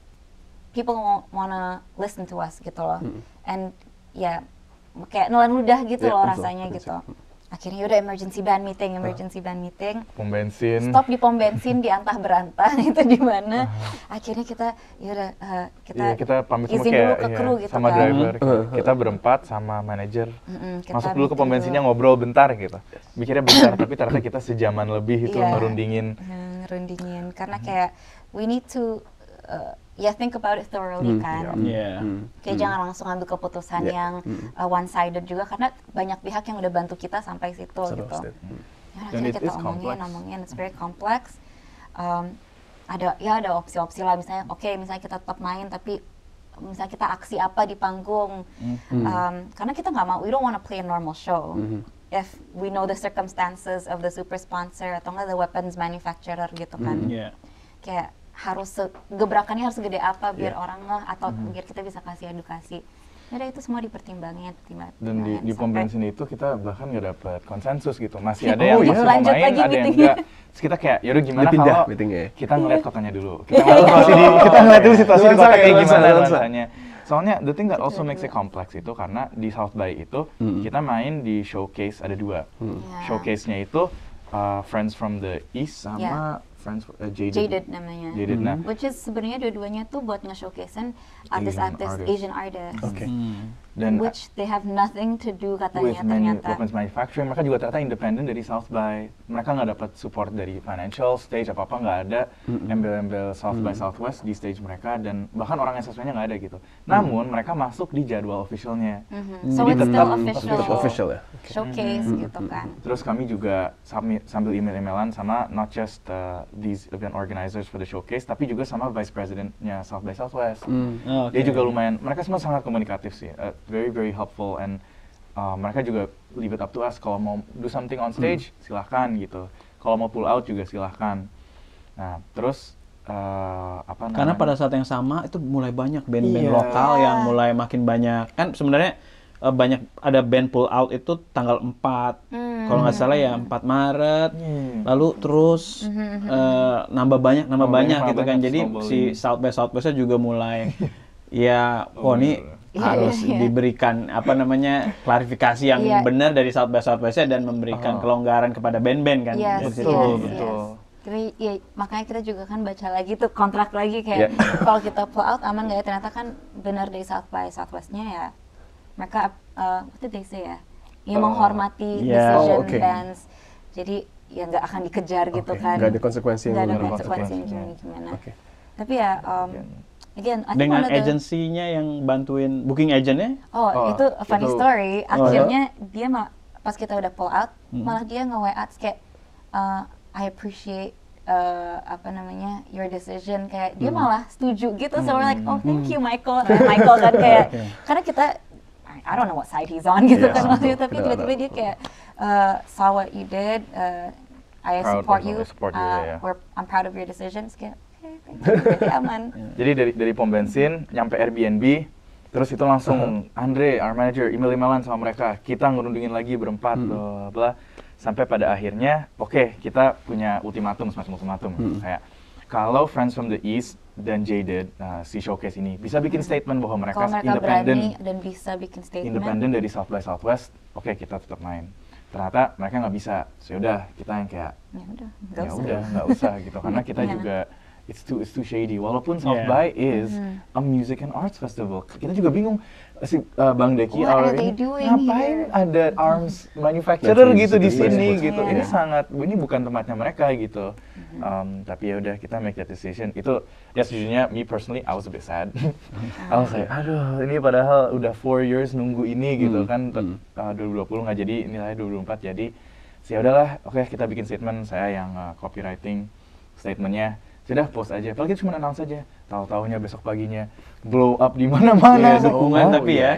people won't wanna listen to us gitu loh. And kayak nelan ludah gitu loh rasanya gitu. Akhirnya yaudah emergency band meeting. Pom bensin. Stop di pom bensin di antah berantah itu di mana. Akhirnya kita yaudah kita pamit izin kayak, dulu ke kru gitu sama kan. driver. Kita berempat sama manajer. Kita Masuk dulu ke pom meeting bensinnya dulu. ngobrol bentar gitu. Mikirnya bentar tapi ternyata kita sejaman lebih itu ngerundingin. Ngerundingin karena kayak we need to think about it thoroughly kan. Kayak jangan langsung ambil keputusan yang one-sided juga karena banyak pihak yang udah bantu kita sampai situ gitu. Dan Akhirnya kita omongin, it's very complex. Ada opsi-opsi lah misalnya, misalnya kita tetap main tapi misalnya kita aksi apa di panggung. Karena kita nggak mau, we don't wanna play a normal show. if we know the circumstances of the super sponsor atau enggak the weapons manufacturer gitu kan. Kayak harus gebrakannya harus gede apa biar orang ngeh atau biar kita bisa kasih edukasi. Jadi itu semua dipertimbangin. Dan di pom bensin itu kita bahkan nggak dapat konsensus gitu. Masih ada yang masih mau lanjut main, lagi ada yang meetingnya. enggak. Terus kita kayak, yaudah gimana Dipindah kalau meetingnya. kita ngeliat kotanya dulu. Kita ngeliat dulu situasi di kota kayak gimana nuansanya. Soalnya the thing that also makes it complex itu karena di South by itu kita main di showcase ada 2. Showcase-nya itu Friends from the East sama Jaded namanya. Jaded, nah. Which is sebenarnya dua-duanya tuh buat nge-showcasein artis-artis Asian artists. Okay. Dan which they have nothing to do katanya with ternyata. weapons manufacturing, mereka juga ternyata independen dari South by. Mereka nggak dapat support dari financial stage apa-apa, nggak ada embel-embel South by Southwest di stage mereka, dan bahkan orang SSW-nya nggak ada gitu. Namun mereka masuk di jadwal officialnya. So Jadi it's still official ya. Showcase gitu kan. Terus kami juga sambil email-emailan sama not just these event organizers for the showcase, tapi juga sama vice presidentnya South by Southwest. Dia juga lumayan, mereka semua sangat komunikatif sih, very very helpful, and mereka juga leave it up to us. Kalau mau do something on stage, silahkan gitu. Kalau mau pull out juga silahkan. Nah, terus apa namanya? Karena pada saat yang sama itu mulai banyak band-band lokal yang mulai makin banyak. Kan sebenarnya banyak ada band pull out itu tanggal 4. Kalau nggak salah ya 4 Maret. Lalu terus nambah banyak gitu kan. Jadi si South by Southwest juga mulai ya ini harus diberikan apa namanya klarifikasi yang benar dari South by Southwest dan memberikan kelonggaran kepada band-band kan. Betul. Ya, makanya kita juga kan baca lagi tuh kontrak lagi kayak kalau kita pull out aman nggak ya, ternyata kan benar dari South by Southwest-nya ya mereka what did they say ya menghormati decision bands, jadi ya nggak akan dikejar gitu kan, nggak ada konsekuensi yang gimana. Tapi ya again, dengan agensinya yang bantuin booking agentnya itu a funny story. Akhirnya dia pas kita udah pull out malah dia nge-WA kayak I appreciate apa namanya your decision, kayak dia malah setuju gitu. So we're like, oh thank you Michael kan kayak karena kita I don't know what side he's on gitu kan waktu itu, tapi tiba-tiba dia kayak saw what you did, I support you, I'm proud of your decisions, kayak okay, aman. Jadi dari pom bensin nyampe Airbnb, terus itu langsung Andre, our manager, email-emailan sama mereka, kita ngerundingin lagi berempat, bla sampai pada akhirnya, oke, kita punya ultimatum, semacam ultimatum, kayak kalau Friends from the East dan Jaded, si showcase ini bisa bikin statement bahwa mereka independen dan bisa bikin statement independen dari South by Southwest, oke, kita tetap main. Ternyata mereka nggak bisa, yaudah kita yang kayak ya udah nggak usah gitu, karena kita juga it's too shady. Walaupun South by is a music and arts festival, kita juga bingung si Bang Deki ngapain ada arms manufacturer gitu di sini gitu. Ini bukan tempatnya mereka gitu. Tapi ya udah kita make that decision. Itu ya sejujurnya me personally I was a bit sad. I was like, aduh ini padahal udah 4 years nunggu ini gitu kan. 2020 nggak jadi, nilai 2024 jadi. Ya udahlah, oke kita bikin statement, saya yang copywriting statementnya. Sudah post aja, apalagi cuma announce aja. Tahu-tahunya besok paginya blow up di mana-mana. Dukungan tapi ya.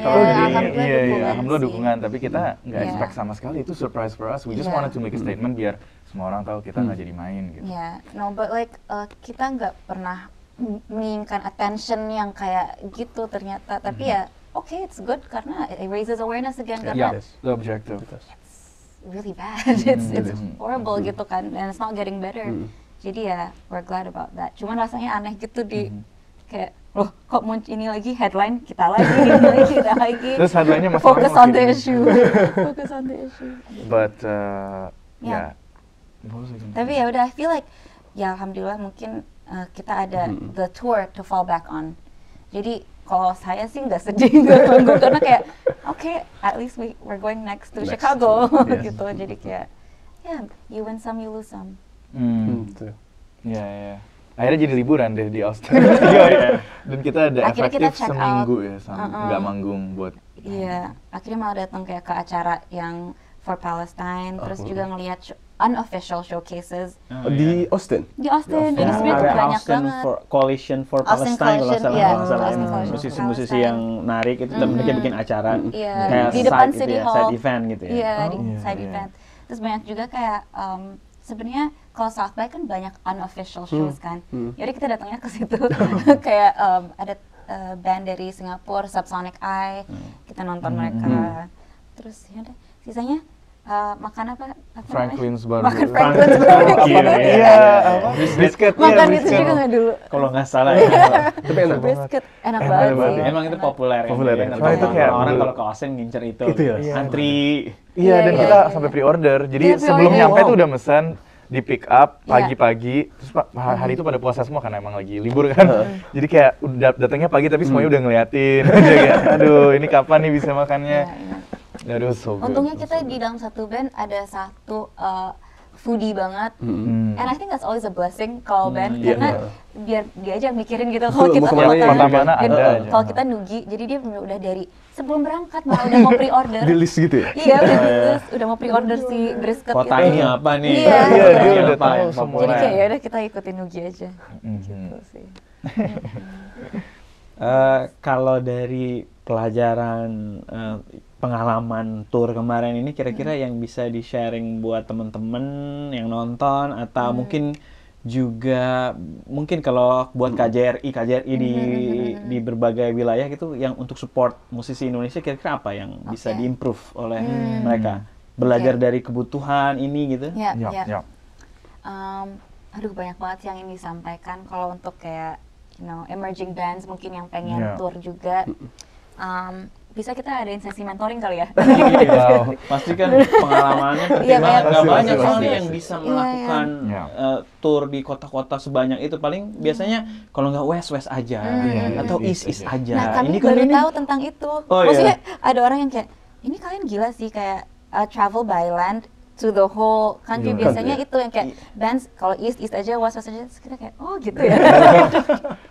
Alhamdulillah dukungan, tapi kita nggak expect sama sekali, itu surprise for us. We just wanted to make a statement biar semua orang tahu kita nggak jadi main gitu. No, but like kita nggak pernah menginginkan attention yang kayak gitu ternyata, tapi ya okay, it's good karena it raises awareness again karena the objective. It's really bad, it's horrible gitu kan, and it's not getting better. Jadi ya we're glad about that. Cuman rasanya aneh gitu di kayak loh kok muncul ini lagi headline kita lagi kita lagi. Terus headline-nya masih focus on the issue. Focus on the issue. But tapi ya udah I feel like ya alhamdulillah mungkin kita ada the tour to fall back on. Jadi kalau saya sih nggak sedih nggak bangga karena kayak okay, at least we're going next to Chicago gitu. Jadi kayak you win some you lose some. Ya. Akhirnya jadi liburan deh di Australia. Dan kita ada efektif seminggu ya, nggak manggung buat. Iya, akhirnya malah datang kayak ke acara yang for Palestine, terus juga ngelihat unofficial showcases Di Austin? di Austin. Jadi sebenarnya Ada banyak Austin banget. Coalition for Austin Palestine kalau Coalition, nggak iya, salah. Austin Coalition for Musisi-musisi Palestine. yang narik itu dan mereka bikin acara Iya, kayak di depan side City itu ya, Hall. side event gitu ya. Iya, di iya, side iya. event. Terus banyak juga kayak sebenarnya kalau South by kan banyak unofficial shows kan. Jadi kita datangnya ke situ kayak ada band dari Singapura, Subsonic Eye. Kita nonton mereka. Terus ya udah, sisanya makan apa Franklin's baru. makan Franklin's baru. Iya, apa? Brisket. Makan itu juga nggak dulu. Kalau nggak salah ya. Tapi enak. Brisket enak Enak banget banget. sih. Emang itu populer ya. Populer ya. Soalnya itu kayak orang dulu. kalau ke Austin ngincer itu. Itu ya? Gitu. Antri. Iya, dan Iya, kita iya. sampai pre-order. Jadi Iya, sebelum pre-order. nyampe tuh Wow. udah mesen, di pick up Iya. pagi-pagi. Terus hari itu pada puasa semua karena emang lagi libur kan. Jadi kayak udah datangnya pagi tapi semuanya udah ngeliatin. Udah kayak, aduh ini kapan nih bisa makannya. Iya, iya. Aduh, so good. Untungnya kita di dalam satu band ada satu foodie banget, and I think that's always a blessing kalau band iya. karena biar dia aja mikirin gitu kalau Mau kita kemana ya? Kota mana dan ada aja. kalau kita nugi, jadi dia udah dari sebelum berangkat malah udah mau pre-order. Di list gitu ya? Iya, udah mau pre-order si brisket Kota gitu. ini apa nih? Iya, Iya, iya, dia iya. udah Apa tahu yang semua. populer. Jadi kayak ya udah kita ikutin nugi aja. Mhm. Gitu sih. Kalau dari pelajaran pengalaman tour kemarin ini kira-kira yang bisa di-sharing buat temen-temen yang nonton atau mungkin juga mungkin kalau buat KJRI di berbagai wilayah gitu yang untuk support musisi Indonesia kira-kira apa yang bisa Oke. diimprove oleh mereka? Belajar dari kebutuhan ini gitu? Ya, Yap, ya. yap. Aduh banyak banget yang ingin disampaikan kalau untuk kayak emerging bands mungkin yang pengen Yeah. tour juga. Bisa kita adain sesi mentoring kali ya? Wow. Pasti kan pengalamannya Iya, banget, nggak pasti, banyak pasti, sih pasti. yang bisa Iya, melakukan iya. tour di kota-kota sebanyak itu. Paling biasanya kalau nggak west aja Iya, atau east east aja. aja. Nah, kami kan baru tahu tentang itu. Oh, Maksudnya ada orang yang kayak, ini kalian gila sih kayak travel by land to the whole country. Iya. Biasanya itu yang kayak bands kalau east aja, west aja. Terus kita kayak, oh gitu ya.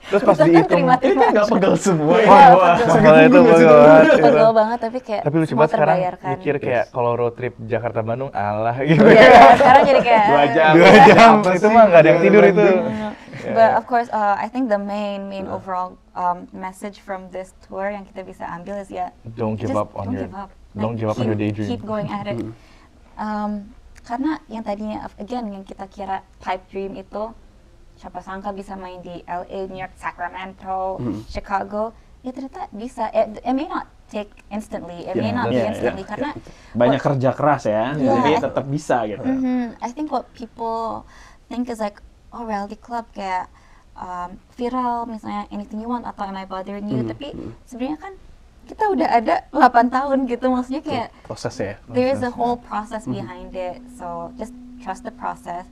Terus pas Kita kan dihitung, terima-terima nggak aja. pegal semua ya. Wah, masalah itu banget. pegel banget tapi kayak Tapi lucu semua banget sekarang terbayarkan. mikir kayak kalau road trip Jakarta-Bandung, alah gitu. Iya, sekarang jadi kayak 2 jam. 2 jam, itu mah nggak ada yang tidur itu. But of course, I think the main overall message from this tour yang kita bisa ambil is ya, Don't give just up on don't your, give up. don't Like, give up on your daydream. Keep going at it. Karena yang tadinya, again, yang kita kira pipe dream itu, siapa sangka bisa main di LA, New York, Sacramento, Chicago, ya ternyata bisa. It may not take instantly, it may Yeah, not be yeah, instantly, yeah, karena Banyak kerja keras ya, Yeah. jadi tetap bisa gitu. I think what people think is like, oh reality club kayak viral misalnya Anything You Want atau Am I Bothering You, tapi sebenarnya kan kita udah ada 8 tahun gitu, maksudnya kayak Prosesnya ya? there is a whole process behind it, so just trust the process.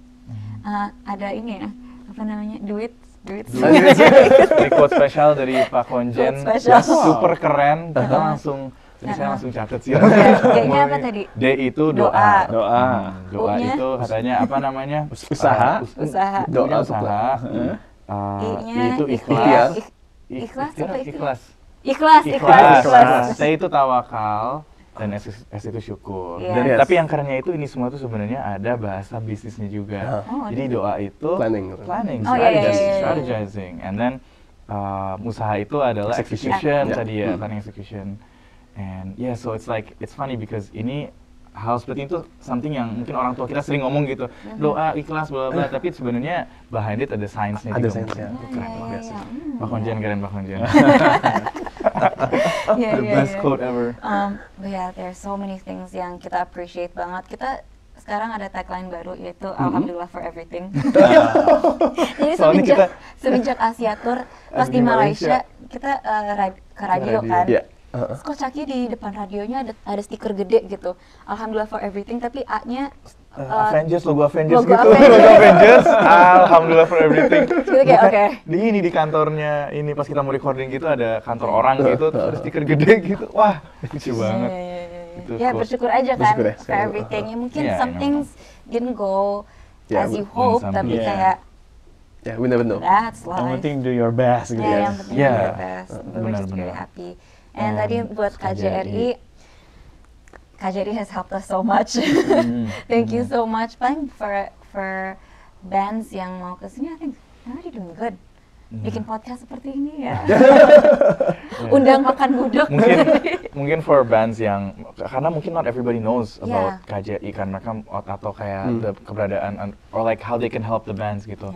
Ada ini ya, apa namanya, duit. Ini quote spesial dari Pak Konjen, Quote spesial. super keren. Kita langsung, jadi saya langsung catat sih. Kayaknya apa tadi? D itu doa. Doa. Doa. Doa U-nya? itu katanya apa namanya? Usaha. Usaha. Doa Doa, usaha. I-nya itu ikhtiar. Ikhlas apa Ikhlas. Ikhlas. Saya itu tawakal dan S itu syukur. Yes. Dan Yes. tapi yang kerennya itu ini semua tuh sebenarnya ada bahasa bisnisnya juga. Oh, Jadi doa itu Planning. Oh, iya, iya, iya. strategizing, and then usaha itu adalah Execution. execution Yeah. tadi ya, planning execution. And yeah, so it's like it's funny because ini hal seperti itu something yang mungkin orang tua kita sering ngomong gitu, doa ikhlas bla bla, tapi sebenarnya behind it ada sainsnya Ada juga. sainsnya. Keren luar biasa. Pak Konjen keren, Pak Konjen. Yeah, The best quote ever. But yeah, there's so many things yang kita appreciate banget. Kita sekarang ada tagline baru yaitu Alhamdulillah for everything. Jadi Soalnya semenjak Asia Tour pas di Malaysia kita ke radio kan. Iya. Terus kok Caki di depan radionya ada stiker gede gitu, Alhamdulillah for everything, tapi A-nya Avengers, logo Avengers logo gitu. Avengers. Logo Avengers. Alhamdulillah for everything. Gitu kayak, oke. Di kantornya ini pas kita mau recording gitu ada kantor orang gitu, terus ada stiker gede gitu. Wah, lucu banget. Itu Ya quote. bersyukur aja kan Bersyukur ya, for everything. Ya mungkin Iya, some emang. things didn't go Yeah, as you but hope, some tapi yeah. kayak Ya, we never know. that's Yang life. penting do your best gitu Ya, ya. yang penting Yeah. the best. We're just Benar-benar. very happy. And tadi buat KJRI, Kak Jerry has helped us so much. Thank you so much. Paling for bands yang mau kesini, I think they're already doing good. Bikin podcast seperti ini ya. Undang makan gudeg. Mungkin for bands yang, karena mungkin not everybody knows about KJI kan, mereka atau kayak keberadaan or like how they can help the bands gitu.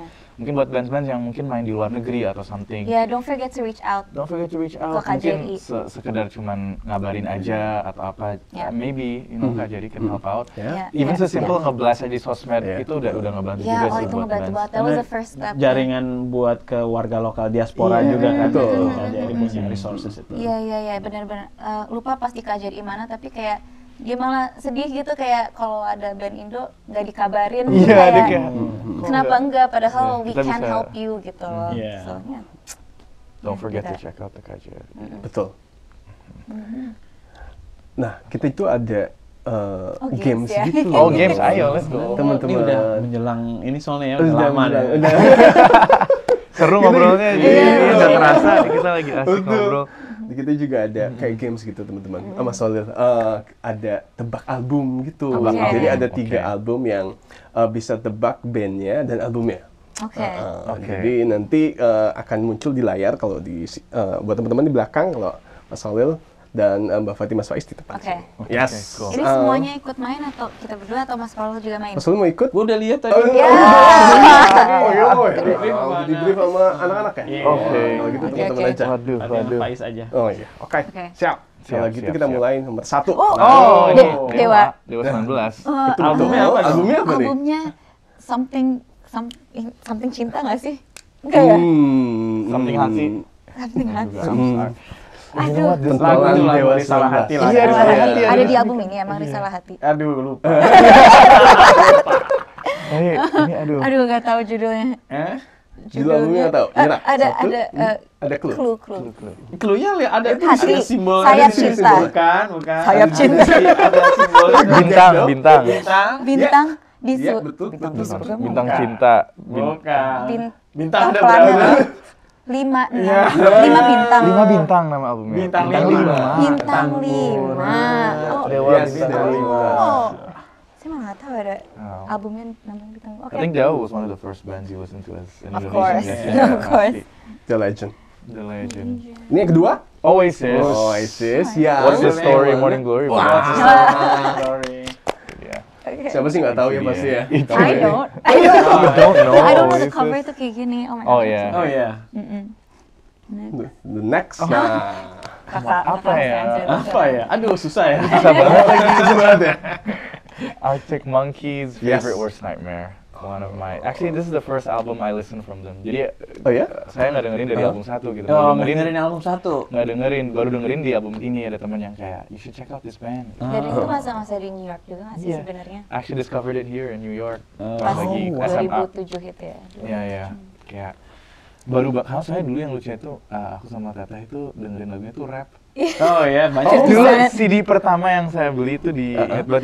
Mungkin buat bands-bands yang mungkin main di luar negeri atau something. Don't forget to reach out. Ke KJI. Mungkin sekedar cuman ngabarin aja atau apa. Maybe KJI can help out. Even sesimpel nge-blast aja di sosmed itu udah ngebantu juga sih itu buat ngebantu banget. That was the first step. Jaringan buat ke warga lokal diaspora juga kan. KJI punya resources itu. Iya, benar-benar. Lupa pasti KJI mana, tapi kayak dia malah sedih gitu kayak kalau ada band Indo nggak dikabarin, kayak kenapa enggak, padahal we can help you gitu loh. So, don't forget to check out the KJI. Betul. Nah, kita itu ada games gitu. Games, ayo let's go. Teman-teman udah menjelang ini soalnya ya, udah lama udah. Seru ngobrolnya, udah terasa kita lagi asik ngobrol. Kita juga ada kayak games gitu teman-teman. Mas Holil ada tebak album gitu. Jadi ada 3 album yang bisa tebak bandnya dan albumnya. Jadi nanti akan muncul di layar kalau buat teman-teman di belakang kalau Mas Holil dan Mbak Fathi Mas Faiz di depan. Yes. Cool. Ini semuanya ikut main atau kita berdua atau Mas Holil juga main? Mas Holil mau ikut? Gue udah lihat tadi. Di brief sama anak-anak ya? Kalau gitu teman-teman aja. Waduh. Faiz aja. Oh iya. Oke. Siap. Kalau gitu kita mulai nomor 1. Ini Dewa 19. Albumnya apa? Albumnya something cinta nggak sih? Enggak ya? Something hati. Something hati. Aduh, lagu Risalah Hati lah. Iya, Risalah Hati. Ada di album ini emang Risalah Hati. Aduh, lupa. Aduh, nggak tahu judulnya. Judul albumnya nggak tahu. Ada clue. Clue-nya ada hati. simbol. Sayap cinta. Bukan. Sayap cinta. Ada simbol bintang. Bisu. Bintang cinta. Bukan. Bintang berapa? 5 bintang. 5 bintang nama albumnya. Bintang 5. Bintang 5. Dewa bintang 5. Saya malah nggak tahu ada albumnya namanya bintang. I think Dewa was one of the first bands you listened to as an Indonesian. Of course. The Legend. Ini yang kedua? Oasis. Ya. What's the story? Morning Glory. Siapa sih nggak tahu ya pasti ya? I don't know. I don't know the cover itu kayak gini. Oh yeah. The next. Apa ya? Aduh, susah ya. Susah banget ya. Arctic Monkeys, Favorite Worst Nightmare. One of my, actually this is the first album I listened from them. Jadi saya nggak dengerin dari album 1 gitu. Dengerin album 1? Nggak dengerin, baru dengerin di album ini. Ada teman yang kayak, you should check out this band. Dan itu masa-masa di New York juga nggak sih sebenarnya? Actually discovered it here in New York. Pas lagi SMA. 2007 itu ya? Iya. Kayak karena saya dulu yang lucunya itu, aku sama Tata itu dengerin lagunya tuh rap. Oh ya, banyak. Dulu CD pertama yang saya beli itu di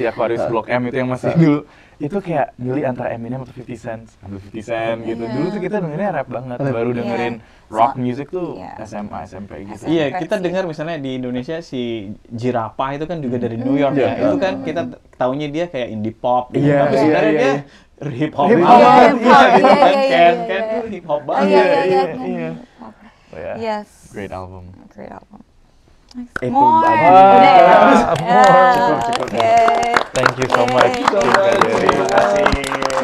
Aquarius Blok M itu yang masih dulu. Itu kayak milih antara Eminem atau 50 Cent, ambil 50 Cent gitu. Dulu tuh kita dengerinnya rap banget, baru dengerin rock music tuh SMA, SMP gitu. Iya, kita dengar misalnya di Indonesia si Jirapah itu kan juga dari New York ya. Itu kan kita taunya dia kayak indie pop gitu. Tapi sebenarnya dia hip hop banget. Kan hip hop banget. Yes. Great album. More. Cukup. Thank you so much. Terima kasih.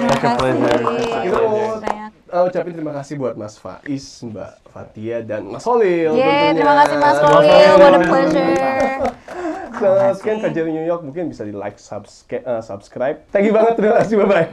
Such a pleasure. Kita mau ucapin terima kasih buat Mas Faiz, Mbak Fathia, dan Mas Holil. Terima kasih Mas Holil. What a pleasure. Sekian KJI New York, mungkin bisa di like, subscribe. Thank you banget, terima kasih, bye-bye.